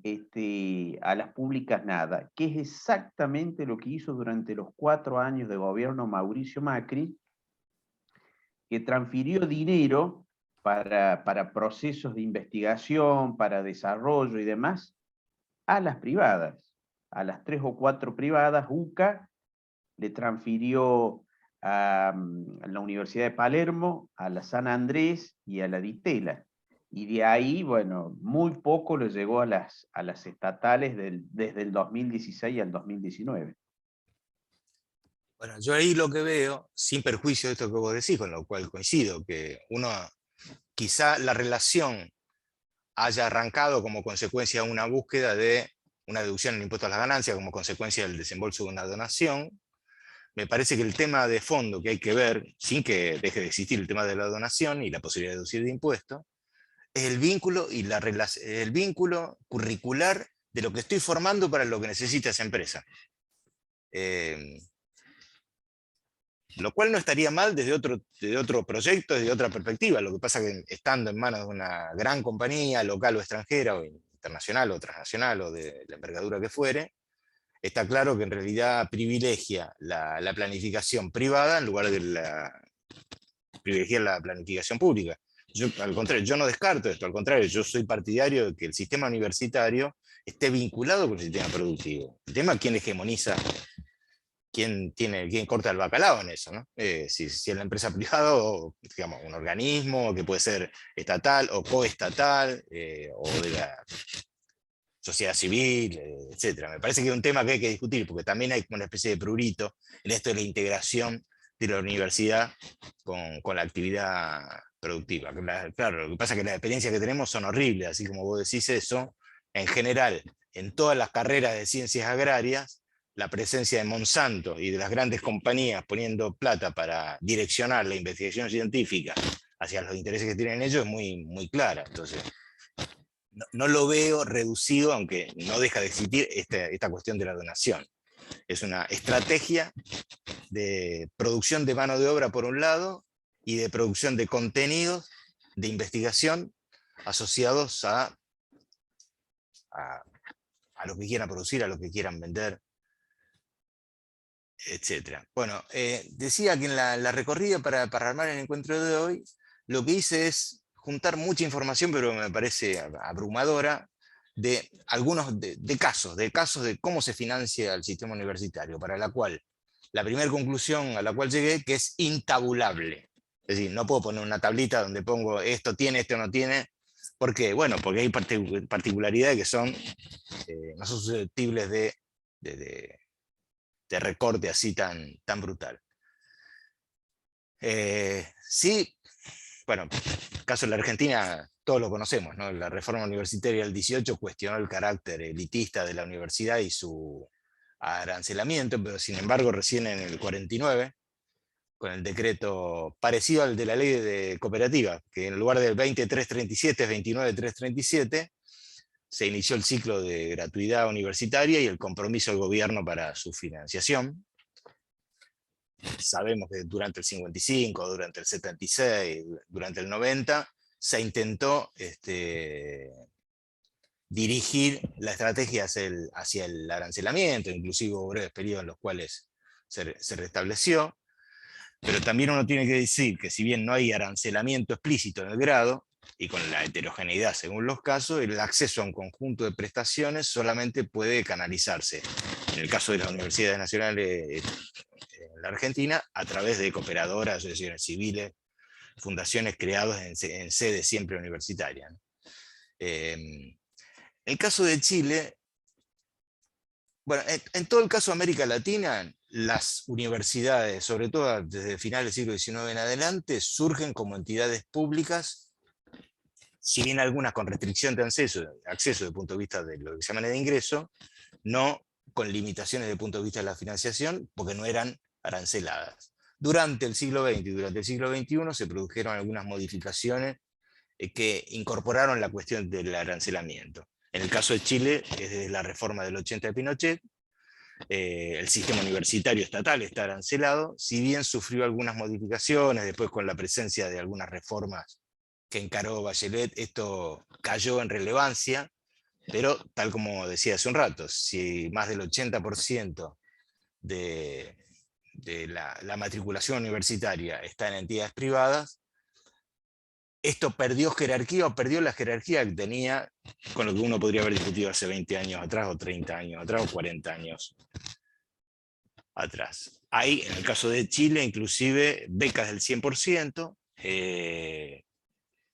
a las públicas nada, que es exactamente lo que hizo durante los 4 años de gobierno Mauricio Macri, que transfirió dinero para procesos de investigación, para desarrollo y demás, a las privadas, a las 3 o 4 privadas. UCA le transfirió a la Universidad de Palermo, a la San Andrés y a la Di Stella. Y de ahí, bueno, muy poco le llegó a las estatales desde el 2016 al 2019. Bueno, yo ahí lo que veo, sin perjuicio de esto que vos decís, con lo cual coincido, que quizá la relación haya arrancado como consecuencia de una búsqueda de una deducción en impuesto a las ganancias, como consecuencia del desembolso de una donación. Me parece que el tema de fondo que hay que ver, sin que deje de existir el tema de la donación y la posibilidad de deducir de impuestos, es el vínculo el vínculo curricular de lo que estoy formando para lo que necesita esa empresa. Lo cual no estaría mal desde otro proyecto, desde otra perspectiva. Lo que pasa que estando en manos de una gran compañía, local o extranjera, o internacional o transnacional, o de la envergadura que fuere, está claro que en realidad privilegia la planificación privada en lugar de privilegiar la planificación pública. Al contrario, yo no descarto esto, al contrario, yo soy partidario de que el sistema universitario esté vinculado con el sistema productivo. El tema es quién hegemoniza, quién corta el bacalao en eso, ¿no? Si es la empresa privada o, digamos, un organismo que puede ser estatal o coestatal, o de la sociedad civil, etc. Me parece que es un tema que hay que discutir, porque también hay una especie de prurito en esto de la integración de la universidad con la actividad productiva. Claro, lo que pasa es que las experiencias que tenemos son horribles, así como vos decís eso, en general, en todas las carreras de ciencias agrarias, la presencia de Monsanto y de las grandes compañías poniendo plata para direccionar la investigación científica hacia los intereses que tienen ellos es muy, muy clara. Entonces, no lo veo reducido, aunque no deja de existir esta cuestión de la donación. Es una estrategia de producción de mano de obra por un lado y de producción de contenidos de investigación asociados a lo que quieran producir, a lo que quieran vender, etc. Bueno, decía que en la recorrida para armar el encuentro de hoy, lo que hice es juntar mucha información, pero me parece abrumadora, de algunos de casos de cómo se financia el sistema universitario, para la cual, la primera conclusión a la cual llegué, que es intabulable. Es decir, no puedo poner una tablita donde pongo esto tiene, esto no tiene. ¿Por qué? Bueno, porque hay particularidades que no son susceptibles de recorte así tan brutal. Sí, bueno, el caso de la Argentina, todos lo conocemos, ¿no? La reforma universitaria del 18 cuestionó el carácter elitista de la universidad y su arancelamiento, pero sin embargo recién en el 49, con el decreto parecido al de la ley de cooperativa, que en lugar del 20.337 es 29.337, se inició el ciclo de gratuidad universitaria y el compromiso del gobierno para su financiación. Sabemos que durante el 55, durante el 76, durante el 90, se intentó dirigir la estrategia hacia el arancelamiento, inclusive hubo breves periodos en los cuales se restableció, pero también uno tiene que decir que si bien no hay arancelamiento explícito en el grado, y con la heterogeneidad según los casos, el acceso a un conjunto de prestaciones solamente puede canalizarse. En el caso de las universidades nacionales, en la Argentina a través de cooperadoras, asociaciones civiles, fundaciones creadas en sede siempre universitaria. El caso de Chile, bueno, en todo el caso de América Latina, las universidades, sobre todo desde finales del siglo XIX en adelante, surgen como entidades públicas, si bien algunas con restricción de acceso desde el punto de vista de los exámenes de ingreso, no con limitaciones desde el punto de vista de la financiación, porque no eran aranceladas. Durante el siglo XX y durante el siglo XXI se produjeron algunas modificaciones que incorporaron la cuestión del arancelamiento. En el caso de Chile, es desde la reforma del 80 de Pinochet, el sistema universitario estatal está arancelado, si bien sufrió algunas modificaciones, después con la presencia de algunas reformas que encaró Bachelet, esto cayó en relevancia, pero tal como decía hace un rato, si más del 80% de la matriculación universitaria está en entidades privadas, esto perdió jerarquía o perdió la jerarquía que tenía con lo que uno podría haber discutido hace 20 años atrás, o 30 años atrás, o 40 años atrás. Hay, en el caso de Chile, inclusive becas del 100%,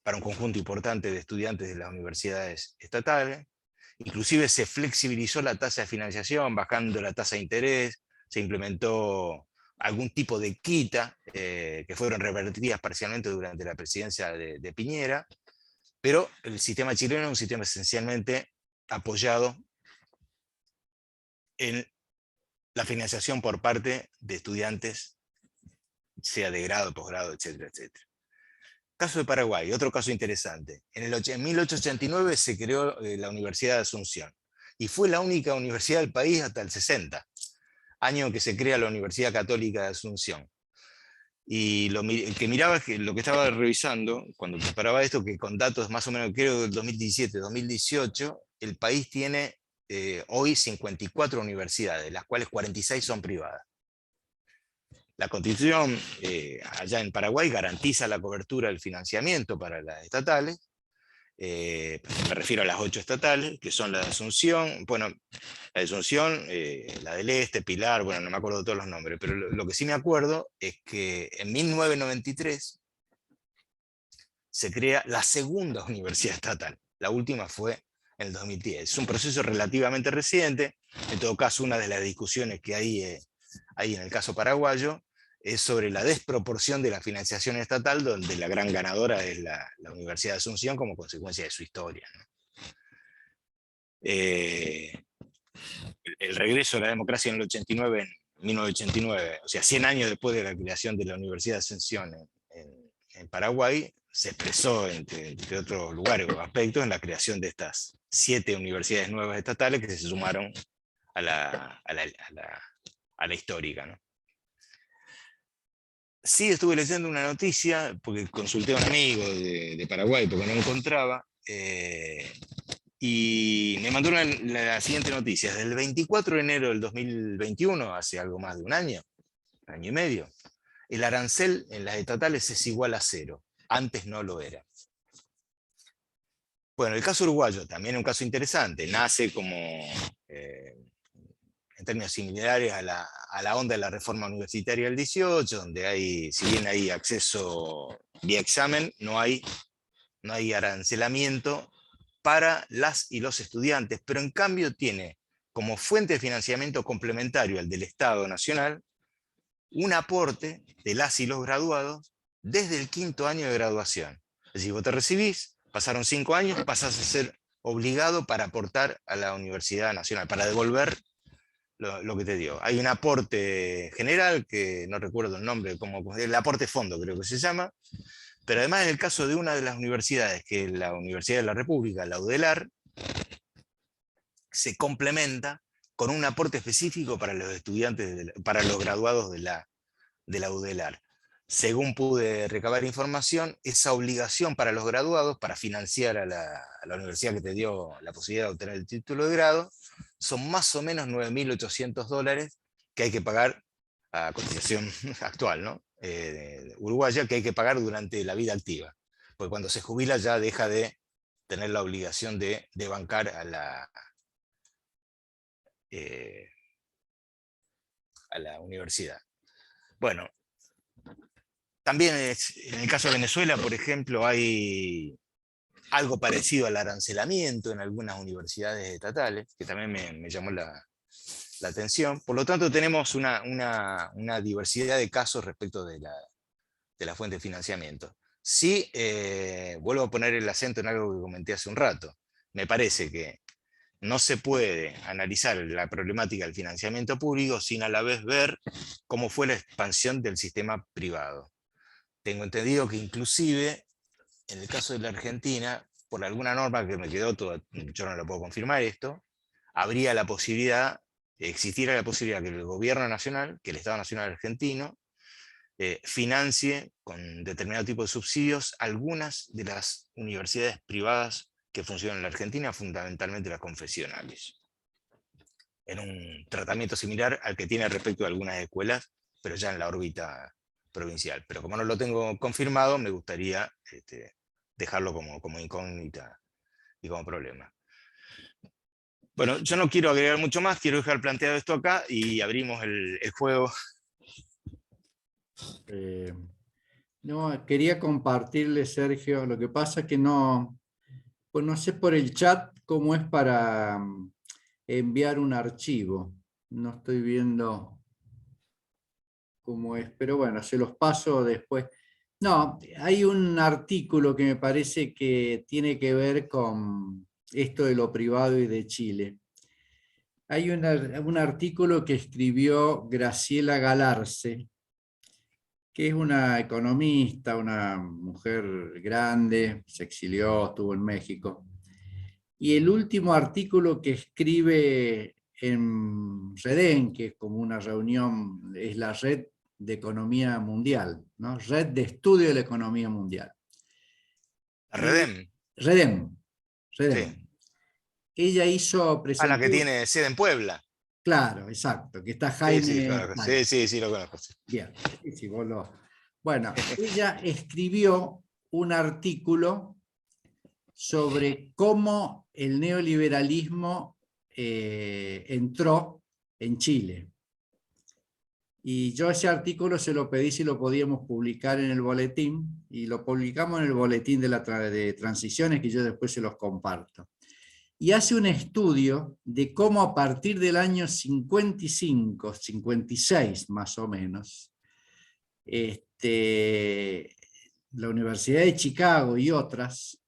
para un conjunto importante de estudiantes de las universidades estatales. Inclusive se flexibilizó la tasa de financiación, bajando la tasa de interés, se implementó algún tipo de quita, que fueron revertidas parcialmente durante la presidencia de Piñera, pero el sistema chileno es un sistema esencialmente apoyado en la financiación por parte de estudiantes, sea de grado, posgrado, etcétera, etcétera. Caso de Paraguay, otro caso interesante. En 1889 se creó la Universidad de Asunción, y fue la única universidad del país hasta el 60, año en que se crea la Universidad Católica de Asunción. Y lo que estaba revisando, cuando preparaba esto, que con datos más o menos, creo, del 2017-2018, el país tiene hoy 54 universidades, las cuales 46 son privadas. La Constitución allá en Paraguay garantiza la cobertura del financiamiento para las estatales. Me refiero a las 8 estatales, que son la de Asunción, bueno, la de Asunción, la del Este, Pilar, bueno, no me acuerdo de todos los nombres, pero lo que sí me acuerdo es que en 1993 se crea la segunda universidad estatal. La última fue en el 2010. Es un proceso relativamente reciente. En todo caso, una de las discusiones que hay en el caso paraguayo es sobre la desproporción de la financiación estatal, donde la gran ganadora es la Universidad de Asunción como consecuencia de su historia, ¿no? El regreso a la democracia en el 89, en 1989, o sea, 100 años después de la creación de la Universidad de Asunción en Paraguay, se expresó, entre otros lugares o aspectos, en la creación de estas 7 universidades nuevas estatales que se sumaron a la histórica, ¿no? Sí, estuve leyendo una noticia, porque consulté a un amigo de Paraguay, porque no encontraba, y me mandó la siguiente noticia. Desde el 24 de enero del 2021, hace algo más de un año y medio, el arancel en las estatales es igual a 0. Antes no lo era. Bueno, el caso uruguayo, también es un caso interesante. Nace como, en términos similares a la onda de la reforma universitaria del 18, donde hay, si bien hay acceso vía examen, no hay arancelamiento para las y los estudiantes, pero en cambio tiene como fuente de financiamiento complementario al del Estado Nacional un aporte de las y los graduados desde el 5º año de graduación. Es decir, vos te recibís, pasaron 5 años, pasás a ser obligado para aportar a la Universidad Nacional, para devolver lo que te dio. Hay un aporte general, que no recuerdo el nombre, como el aporte fondo creo que se llama, pero además en el caso de una de las universidades, que es la Universidad de la República, la UDELAR, se complementa con un aporte específico para los estudiantes, para los graduados de la UDELAR. Según pude recabar información, esa obligación para los graduados, para financiar a la universidad que te dio la posibilidad de obtener el título de grado, son más o menos $9.800 que hay que pagar a cotización actual, ¿no? Uruguaya, que hay que pagar durante la vida activa. Porque cuando se jubila ya deja de tener la obligación de bancar a la universidad. Bueno, también en el caso de Venezuela, por ejemplo, hay algo parecido al arancelamiento en algunas universidades estatales, que también me llamó la atención. Por lo tanto, tenemos una diversidad de casos respecto de la fuente de financiamiento. Sí, vuelvo a poner el acento en algo que comenté hace un rato. Me parece que no se puede analizar la problemática del financiamiento público sin a la vez ver cómo fue la expansión del sistema privado. Tengo entendido que inclusive, en el caso de la Argentina, por alguna norma que me quedó, yo no lo puedo confirmar esto, habría la posibilidad, existiera la posibilidad que el gobierno nacional, que el Estado Nacional Argentino, financie con determinado tipo de subsidios algunas de las universidades privadas que funcionan en la Argentina, fundamentalmente las confesionales, en un tratamiento similar al que tiene respecto a algunas escuelas, pero ya en la órbita provincial. Pero como no lo tengo confirmado, me gustaría dejarlo como incógnita y como problema. Bueno, yo no quiero agregar mucho más, quiero dejar planteado esto acá y abrimos el juego. No, quería compartirle, Sergio, lo que pasa es que no, pues no sé por el chat cómo es para enviar un archivo. No estoy viendo cómo es, pero bueno, se los paso después. No, hay un artículo que me parece que tiene que ver con esto de lo privado y de Chile. Hay un artículo que escribió Graciela Galarce, que es una economista, una mujer grande, se exilió, estuvo en México. Y el último artículo que escribe en REDEN, que es como una reunión, es la Red de Economía Mundial, ¿no? Red de Estudio de la Economía Mundial. REDEM. REDEM. Sí. Ella A la que presentó... tiene sede en Puebla. Claro, exacto, que está Sí, Jaime... sí, lo conozco. Sí. Bien, sí, vos lo... Bueno, ella escribió un artículo sobre cómo el neoliberalismo entró en Chile. Y yo ese artículo se lo pedí si lo podíamos publicar en el boletín, y lo publicamos en el boletín de transiciones, que yo después se los comparto. Y hace un estudio de cómo a partir del año 55, 56 más o menos, la Universidad de Chicago y otras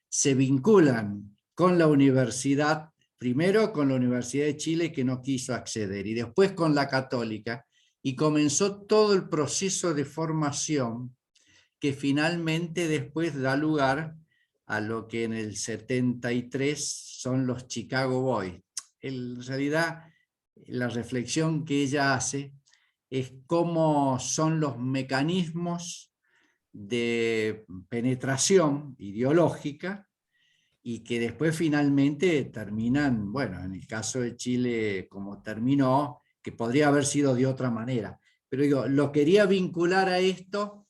se vinculan con la universidad, primero con la Universidad de Chile, que no quiso acceder, y después con la Católica, y comenzó todo el proceso de formación que finalmente después da lugar a lo que en el 73 son los Chicago Boys. En realidad, la reflexión que ella hace es cómo son los mecanismos de penetración ideológica y que después finalmente terminan, bueno, en el caso de Chile como terminó, que podría haber sido de otra manera. Pero digo, lo quería vincular a esto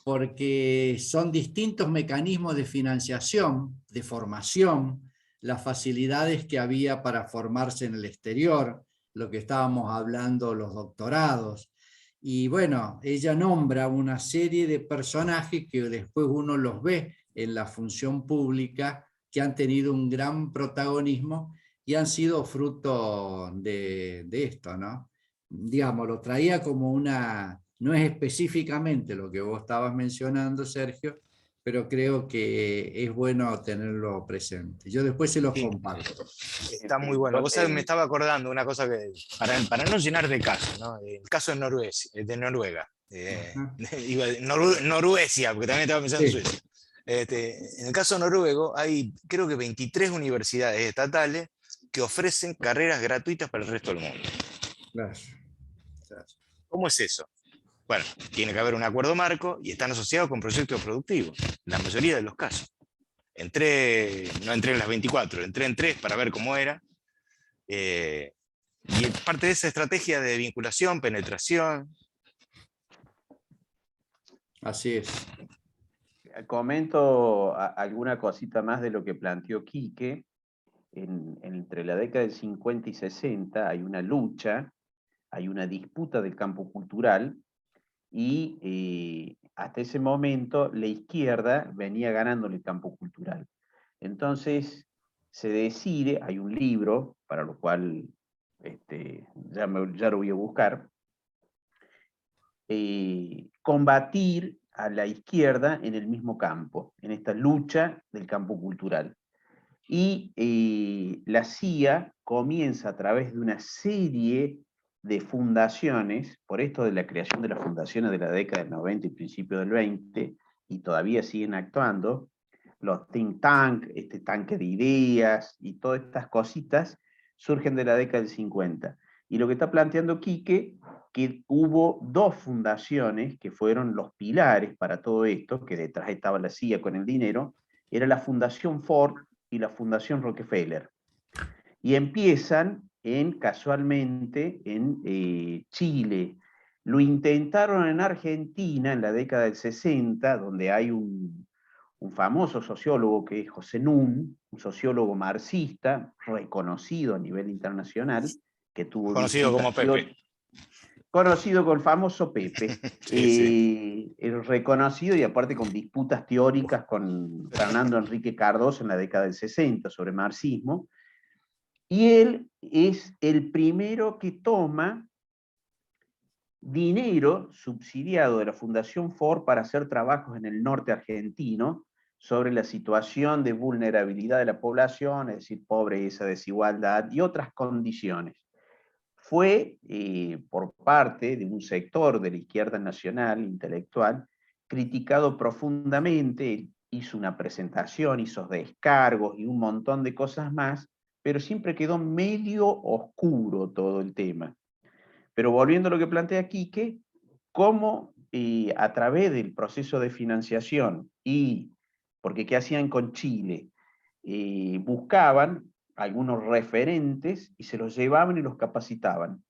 porque son distintos mecanismos de financiación, de formación, las facilidades que había para formarse en el exterior, lo que estábamos hablando, los doctorados. Y bueno, ella nombra una serie de personajes que después uno los ve en la función pública, que han tenido un gran protagonismo y han sido fruto de esto, ¿no? Digamos, lo traía como una, no es específicamente lo que vos estabas mencionando, Sergio, pero creo que es bueno tenerlo presente. Yo después se los comparto. Está muy bueno. Vos sabés, me estaba acordando una cosa que, para no llenar de casos, ¿no? El caso de Noruega. Noruecia, porque también estaba pensando en Suecia. En el caso noruego hay creo que 23 universidades estatales que ofrecen carreras gratuitas para el resto del mundo. Gracias. ¿Cómo es eso? Bueno, tiene que haber un acuerdo marco y están asociados con proyectos productivos, en la mayoría de los casos. No entré en las 24, entré en 3 para ver cómo era. Y parte de esa estrategia de vinculación, penetración. Así es. Comento alguna cosita más de lo que planteó Quique. Entre la década del 50 y 60 hay una lucha, hay una disputa del campo cultural y hasta ese momento la izquierda venía ganando el campo cultural. Entonces se decide, hay un libro, para lo cual ya lo voy a buscar, combatir a la izquierda en el mismo campo, en esta lucha del campo cultural. Y la CIA comienza a través de una serie de fundaciones, por esto de la creación de las fundaciones de la década del 90 y principio del 20, y todavía siguen actuando, los think tank, este tanque de ideas y todas estas cositas surgen de la década del 50. Y lo que está planteando Quique, que hubo dos fundaciones que fueron los pilares para todo esto, que detrás estaba la CIA con el dinero, era la Fundación Ford y la Fundación Rockefeller. Y empiezan casualmente en Chile. Lo intentaron en Argentina en la década del 60, donde hay un famoso sociólogo que es José Nun, un sociólogo marxista, reconocido a nivel internacional, que tuvo conocido como Pepe. Conocido con el famoso Pepe, sí. reconocido y aparte con disputas teóricas con Fernando Enrique Cardoso en la década del 60 sobre marxismo, y él es el primero que toma dinero subsidiado de la Fundación Ford para hacer trabajos en el norte argentino sobre la situación de vulnerabilidad de la población, es decir, pobreza, desigualdad y otras condiciones. Fue por parte de un sector de la izquierda nacional, intelectual, criticado profundamente, hizo una presentación, hizo descargos y un montón de cosas más, pero siempre quedó medio oscuro todo el tema. Pero volviendo a lo que plantea Quique, cómo a través del proceso de financiación porque ¿qué hacían con Chile? Buscaban algunos referentes y se los llevaban y los capacitaban.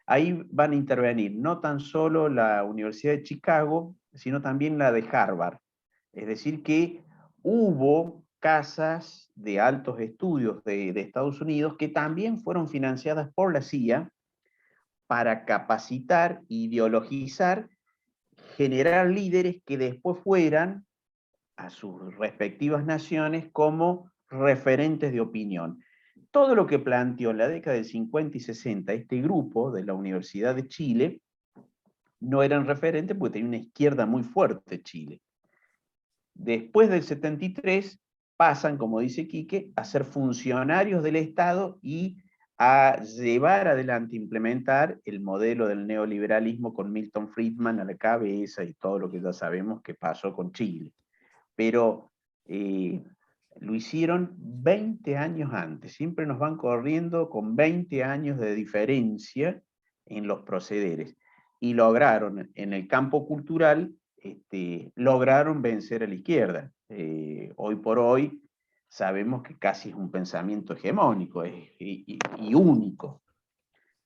Ahí van a intervenir no tan solo la Universidad de Chicago, sino también la de Harvard. Es decir que hubo casas de altos estudios de Estados Unidos que también fueron financiadas por la CIA para capacitar, ideologizar, generar líderes que después fueran a sus respectivas naciones como referentes de opinión. Todo lo que planteó en la década del 50 y 60 este grupo de la Universidad de Chile no eran referentes porque tenía una izquierda muy fuerte Chile. Después del 73 pasan, como dice Quique, a ser funcionarios del Estado y a llevar adelante, implementar el modelo del neoliberalismo con Milton Friedman a la cabeza y todo lo que ya sabemos que pasó con Chile. Pero lo hicieron 20 años antes, siempre nos van corriendo con 20 años de diferencia en los procederes, y lograron en el campo cultural, lograron vencer a la izquierda. Hoy por hoy sabemos que casi es un pensamiento hegemónico y único.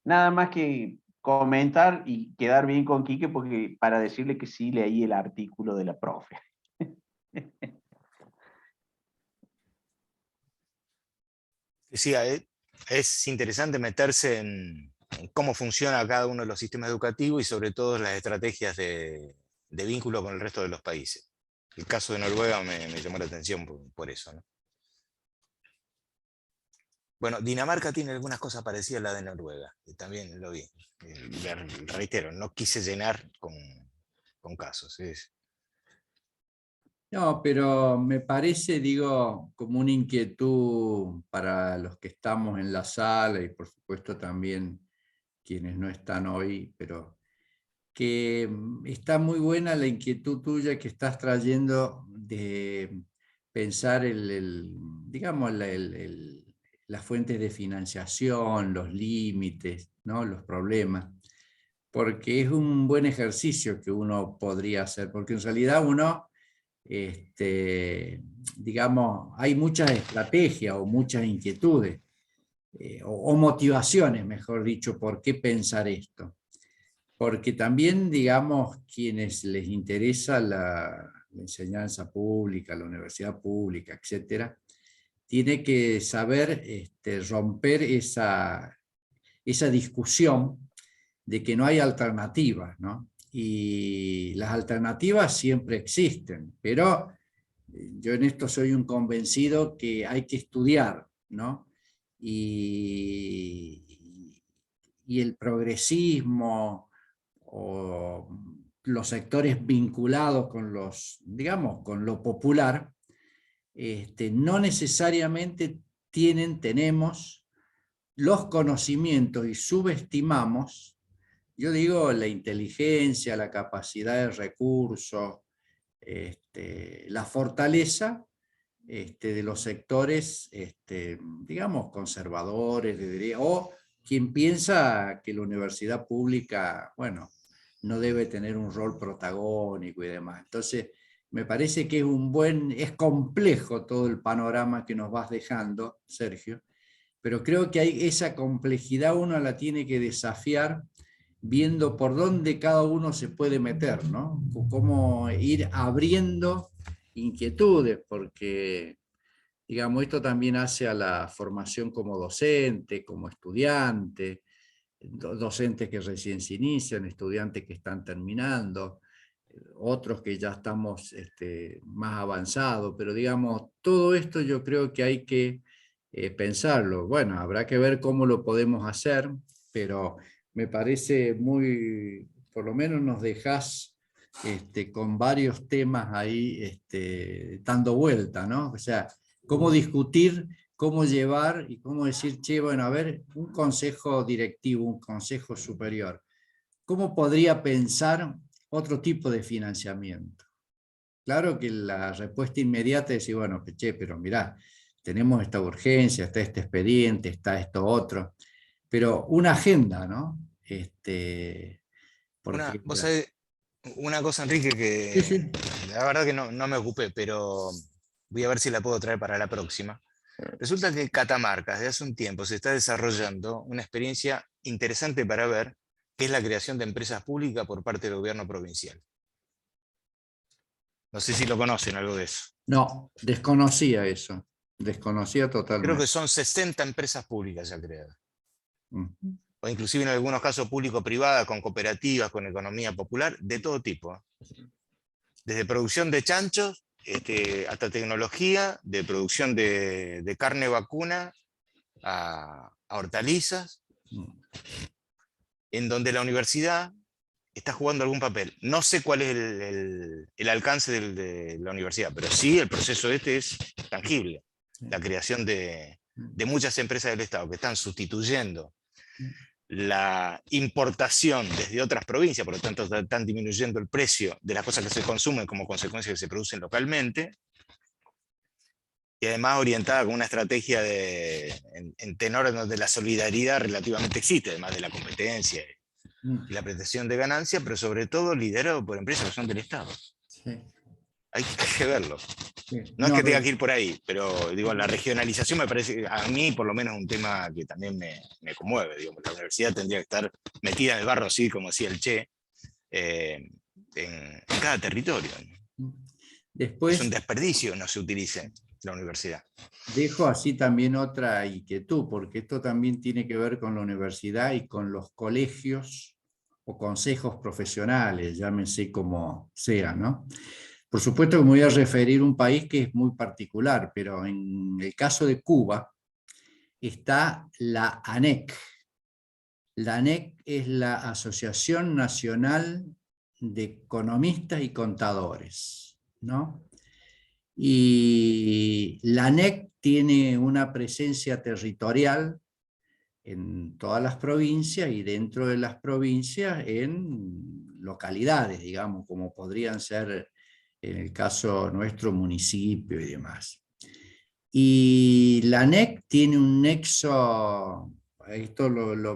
Nada más que comentar y quedar bien con Quique para decirle que sí leí el artículo de la profe. Decía, es interesante meterse en cómo funciona cada uno de los sistemas educativos y sobre todo las estrategias de vínculo con el resto de los países. El caso de Noruega me llamó la atención por eso, ¿no? Bueno, Dinamarca tiene algunas cosas parecidas a la de Noruega, que también lo vi. Reitero, no quise llenar con casos. No, pero me parece, digo, como una inquietud para los que estamos en la sala y por supuesto también quienes no están hoy, pero que está muy buena la inquietud tuya que estás trayendo de pensar digamos, las fuentes de financiación, los límites, ¿no? Los problemas, porque es un buen ejercicio que uno podría hacer, porque en realidad uno, digamos, hay muchas estrategias o muchas inquietudes, o motivaciones, mejor dicho, por qué pensar esto. Porque también, digamos, quienes les interesa la enseñanza pública, la universidad pública, etcétera, tiene que saber romper esa discusión de que no hay alternativas, ¿no? y las alternativas siempre existen, pero yo en esto soy un convencido que hay que estudiar, ¿no? Y el progresismo o los sectores vinculados con los, digamos, con lo popular, no necesariamente tenemos los conocimientos y subestimamos, yo digo, la inteligencia, la capacidad de recursos, la fortaleza de los sectores, digamos, conservadores, o quien piensa que la universidad pública, bueno, no debe tener un rol protagónico y demás. Entonces, me parece que es complejo todo el panorama que nos vas dejando, Sergio, pero creo que esa complejidad uno la tiene que desafiar viendo por dónde cada uno se puede meter, ¿no? Cómo ir abriendo inquietudes, porque, digamos, esto también hace a la formación como docente, como estudiante, docentes que recién se inician, estudiantes que están terminando, otros que ya estamos más avanzados, pero digamos, todo esto yo creo que hay que pensarlo. Bueno, habrá que ver cómo lo podemos hacer, pero me parece por lo menos nos dejás con varios temas ahí dando vuelta, ¿no? O sea, cómo discutir, cómo llevar y cómo decir, che, bueno, a ver, un consejo directivo, un consejo superior, ¿cómo podría pensar otro tipo de financiamiento? Claro que la respuesta inmediata es decir, bueno, che, pero mirá, tenemos esta urgencia, está este expediente, está esto otro, pero una agenda, ¿no? Porque, Vos sabés, una cosa, Enrique, sí, que sí. la verdad que no me ocupé, pero voy a ver si la puedo traer para la próxima. Resulta que Catamarca, desde hace un tiempo, se está desarrollando una experiencia interesante para ver, que es la creación de empresas públicas por parte del gobierno provincial. No sé si lo conocen, algo de eso. No, desconocía eso, desconocía Creo que totalmente. son 60 empresas públicas ya creadas. Mm. O inclusive en algunos casos público-privadas, con cooperativas, con economía popular, de todo tipo. Desde producción de chanchos hasta tecnología, de producción de carne vacuna a hortalizas, en donde la universidad está jugando algún papel. No sé cuál es el alcance de la universidad, pero sí el proceso es tangible. La creación de muchas empresas del Estado que están sustituyendo la importación desde otras provincias, por lo tanto están disminuyendo el precio de las cosas que se consumen como consecuencia que se producen localmente, y además orientada con una estrategia en tenor donde la solidaridad relativamente existe, además de la competencia y la prestación de ganancias, pero sobre todo liderado por empresas que son del Estado. Sí. Hay que verlo. Sí. No es que tenga que ir por ahí, pero digo, la regionalización me parece, a mí por lo menos, un tema que también me conmueve. Digo, la universidad tendría que estar metida en el barro, así como decía el Che, en cada territorio. Después, es un desperdicio no se utilice la universidad. dejo así también otra inquietud, porque esto también tiene que ver con la universidad y con los colegios o consejos profesionales, llámense como sea, ¿no? Por supuesto que me voy a referir a un país que es muy particular, pero en el caso de Cuba está la ANEC. La ANEC es la Asociación Nacional de Economistas y Contadores, ¿no? Y la ANEC tiene una presencia territorial en todas las provincias y dentro de las provincias en localidades, digamos, como podrían ser en el caso nuestro municipio y demás. Y la ANEC tiene un nexo, esto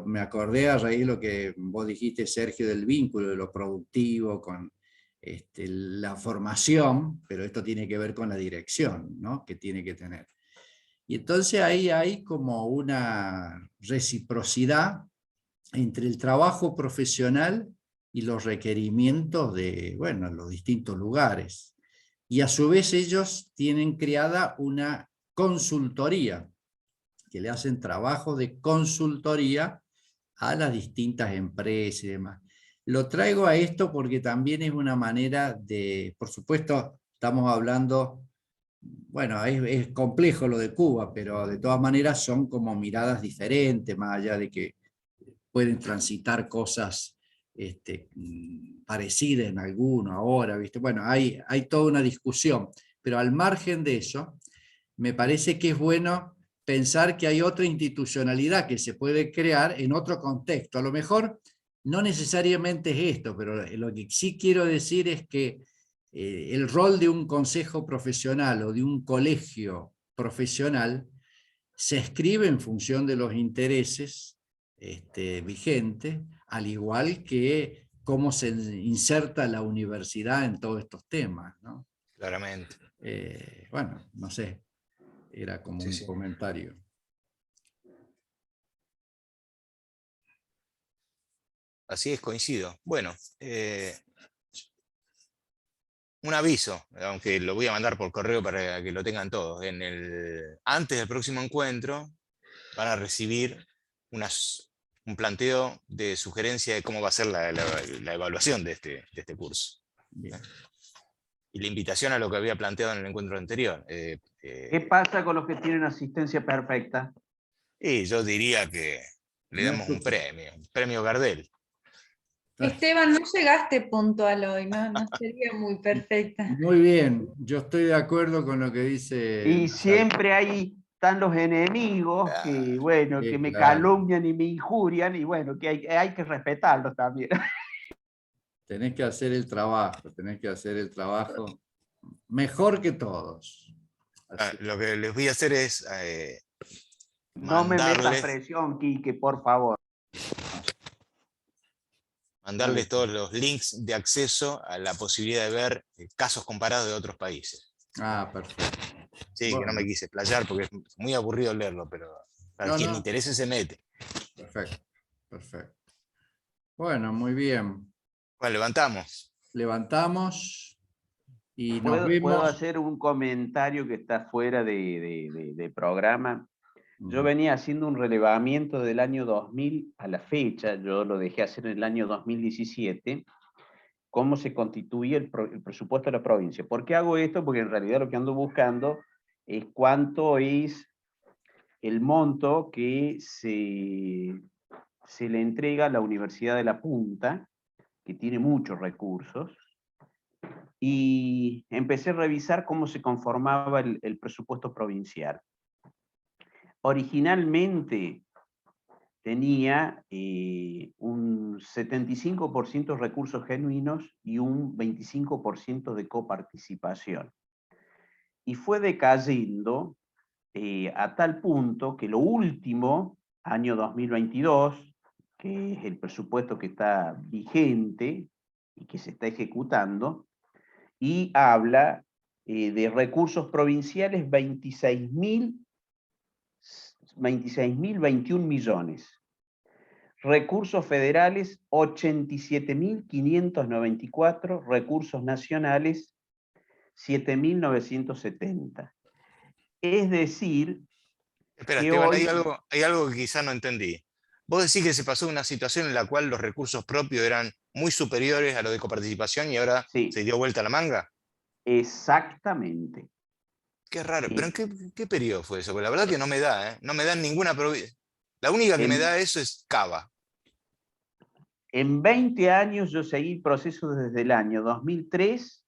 me acordé a raíz de lo que vos dijiste, Sergio, del vínculo de lo productivo con la formación, pero esto tiene que ver con la dirección, ¿no? Que tiene que tener. Y entonces ahí hay como una reciprocidad entre el trabajo profesional y los requerimientos de, bueno, los distintos lugares. Y a su vez ellos tienen creada una consultoría, que le hacen trabajo de consultoría a las distintas empresas y demás. Lo traigo a esto porque también es una manera de, por supuesto, estamos hablando, bueno, es complejo lo de Cuba, pero de todas maneras son como miradas diferentes, más allá de que pueden transitar cosas parecidas en alguno ahora, ¿viste? Bueno, hay toda una discusión, pero al margen de eso, me parece que es bueno pensar que hay otra institucionalidad que se puede crear en otro contexto. A lo mejor no necesariamente es esto, pero lo que sí quiero decir es que el rol de un consejo profesional o de un colegio profesional se escribe en función de los intereses vigentes, al igual que cómo se inserta la universidad en todos estos temas, ¿no? Claramente. Bueno, no sé, era como Sí, un sí. comentario. Así es, coincido. Bueno, un aviso, aunque lo voy a mandar por correo para que lo tengan todos. Antes del próximo encuentro van a recibir un planteo de sugerencia de cómo va a ser la evaluación de este curso. Bien. Y la invitación a lo que había planteado en el encuentro anterior. ¿Qué pasa con los que tienen asistencia perfecta? Y yo diría que le No damos un escuché. premio Gardel. Esteban, no llegaste puntual hoy, no sería muy perfecta. Muy bien, yo estoy de acuerdo con lo que dice Y Natalia. siempre ahí están los enemigos que, bueno, que Sí, me claro. calumnian y me injurian, y bueno, que hay que respetarlos también. Tenés que hacer el trabajo, tenés que hacer el trabajo mejor que todos. Así. Lo que les voy a hacer es No me metas mandarles presión, Quique, por favor. mandarles todos los links de acceso a la posibilidad de ver casos comparados de otros países. Ah, perfecto. Sí, que no Bueno, me quise explayar porque es muy aburrido leerlo, pero para no, quien le no, interese se mete. perfecto, perfecto. Bueno, muy bien. Bueno, levantamos. Levantamos y nos ¿Puedo vemos. hacer un comentario que está fuera de programa? Yo Mm. venía haciendo un relevamiento del año 2000 a la fecha, yo lo dejé hacer en el año 2017, cómo se constituía el presupuesto de la provincia. ¿Por qué hago esto? Porque en realidad lo que ando buscando es cuánto es el monto que se le entrega a la Universidad de La Punta, que tiene muchos recursos, y empecé a revisar cómo se conformaba el presupuesto provincial. Originalmente tenía un 75% recursos genuinos y un 25% de coparticipación. Y fue decayendo a tal punto que lo último, año 2022, que es el presupuesto que está vigente y que se está ejecutando, y habla de recursos provinciales 26.021 millones. Recursos federales 87.594, recursos nacionales 7.970. Es decir, Espera, que Esteban, hoy hay algo que quizá no entendí. Vos decís que se pasó una situación en la cual los recursos propios eran muy superiores a los de coparticipación y ahora sí, se dio vuelta la manga. exactamente. Qué raro, pero ¿en qué periodo fue eso? Porque la verdad que no me da, ¿eh? No me da en ninguna provincia. La única que me da eso es Cava. En 20 años yo seguí el proceso desde el año 2003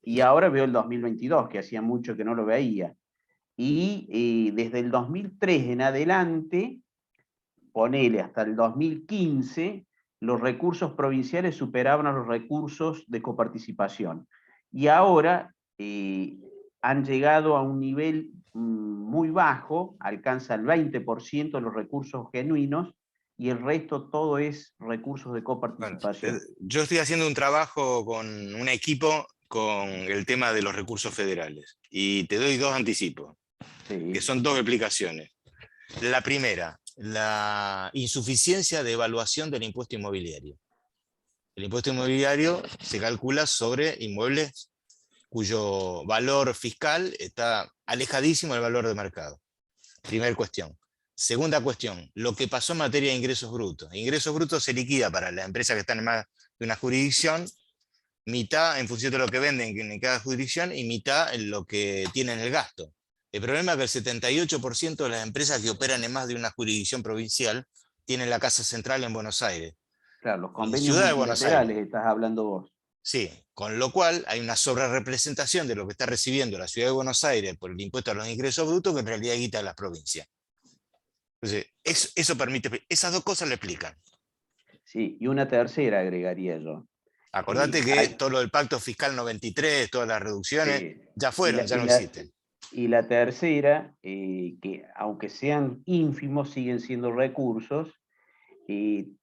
y ahora veo el 2022, que hacía mucho que no lo veía. Y desde el 2003 en adelante, ponele hasta el 2015, los recursos provinciales superaban a los recursos de coparticipación. Y ahora han llegado a un nivel muy bajo, alcanza el 20% de los recursos genuinos, y el resto todo es recursos de coparticipación. Bueno, yo estoy haciendo un trabajo con un equipo con el tema de los recursos federales y te doy dos anticipos, Sí. que son dos explicaciones. La primera, la insuficiencia de evaluación del impuesto inmobiliario. El impuesto inmobiliario se calcula sobre inmuebles cuyo valor fiscal está alejadísimo del valor de mercado. Primera cuestión. Segunda cuestión, lo que pasó en materia de ingresos brutos. Ingresos brutos se liquida para las empresas que están en más de una jurisdicción, mitad en función de lo que venden en cada jurisdicción y mitad en lo que tienen el gasto. El problema es que el 78% de las empresas que operan en más de una jurisdicción provincial tienen la casa central en Buenos Aires. Claro, los En la convenios ciudad de Buenos multilaterales Aires. estás hablando vos. Sí, con lo cual hay una sobrerepresentación de lo que está recibiendo la ciudad de Buenos Aires por el impuesto a los ingresos brutos que en realidad quita a las provincias. Entonces, eso permite, esas dos cosas le explican. Sí, y una tercera agregaría yo. Acordate que Hay- todo lo del pacto fiscal 93, todas las reducciones, sí, ya fueron, ya no la, existen. y la tercera, que aunque sean ínfimos, siguen siendo recursos.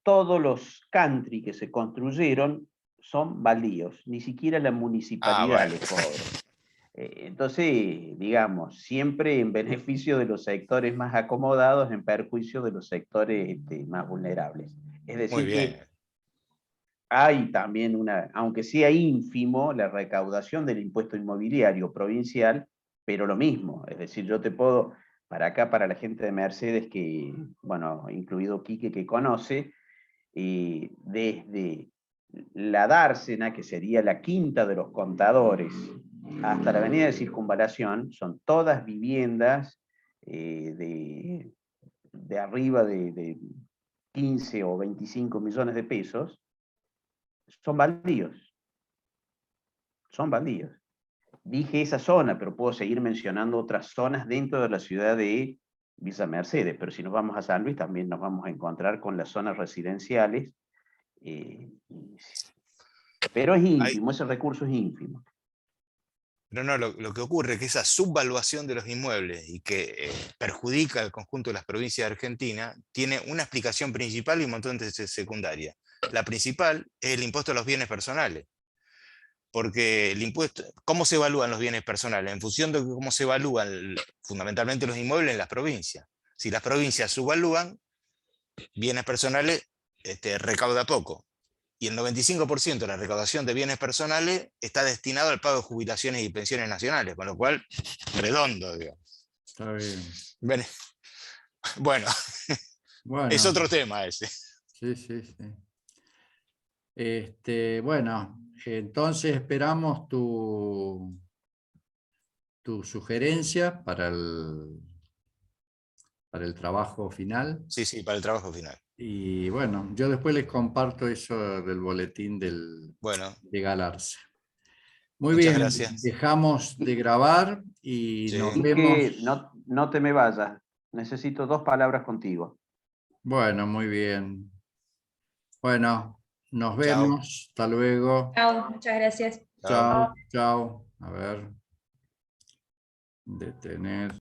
Todos los country que se construyeron son baldíos, ni siquiera la municipalidad les cobra. Entonces, digamos, siempre en beneficio de los sectores más acomodados, en perjuicio de los sectores más vulnerables. Es Muy decir, bien. que hay también aunque sea ínfimo, la recaudación del impuesto inmobiliario provincial, pero lo mismo. Es decir, yo te puedo, para acá, para la gente de Mercedes, que, bueno, incluido Quique, que conoce, desde la dársena, que sería la quinta de los contadores, hasta la avenida de Circunvalación, son todas viviendas de arriba de 15 o 25 millones de pesos, son baldíos. Son baldíos. Dije esa zona, pero puedo seguir mencionando otras zonas dentro de la ciudad de Villa Mercedes, pero si nos vamos a San Luis también nos vamos a encontrar con las zonas residenciales, pero es ínfimo, ese recurso es ínfimo. Pero no, lo que ocurre es que esa subvaluación de los inmuebles y que perjudica al conjunto de las provincias de Argentina tiene una explicación principal y un montón de secundaria. La principal es el impuesto a los bienes personales. Porque el impuesto, ¿cómo se evalúan los bienes personales? En función de cómo se evalúan fundamentalmente los inmuebles en las provincias. Si las provincias subvalúan, bienes personales recauda poco. Y el 95% de la recaudación de bienes personales está destinado al pago de jubilaciones y pensiones nacionales, con lo cual, redondo, digamos. Está bien. Bueno, Bueno, es otro tema ese. sí, sí, sí. Bueno, entonces esperamos tu sugerencia para el trabajo final. Sí, sí, para el trabajo final. Y bueno, yo después les comparto eso del boletín Bueno, de Galarza. Muy muchas bien, gracias. dejamos de grabar y Sí. nos Y vemos. que no te me vayas, necesito 2 palabras contigo. Bueno, muy bien. Bueno, nos Chao. vemos. Hasta luego. Chao, muchas gracias. Chao. Chao, chao. A ver. Detener.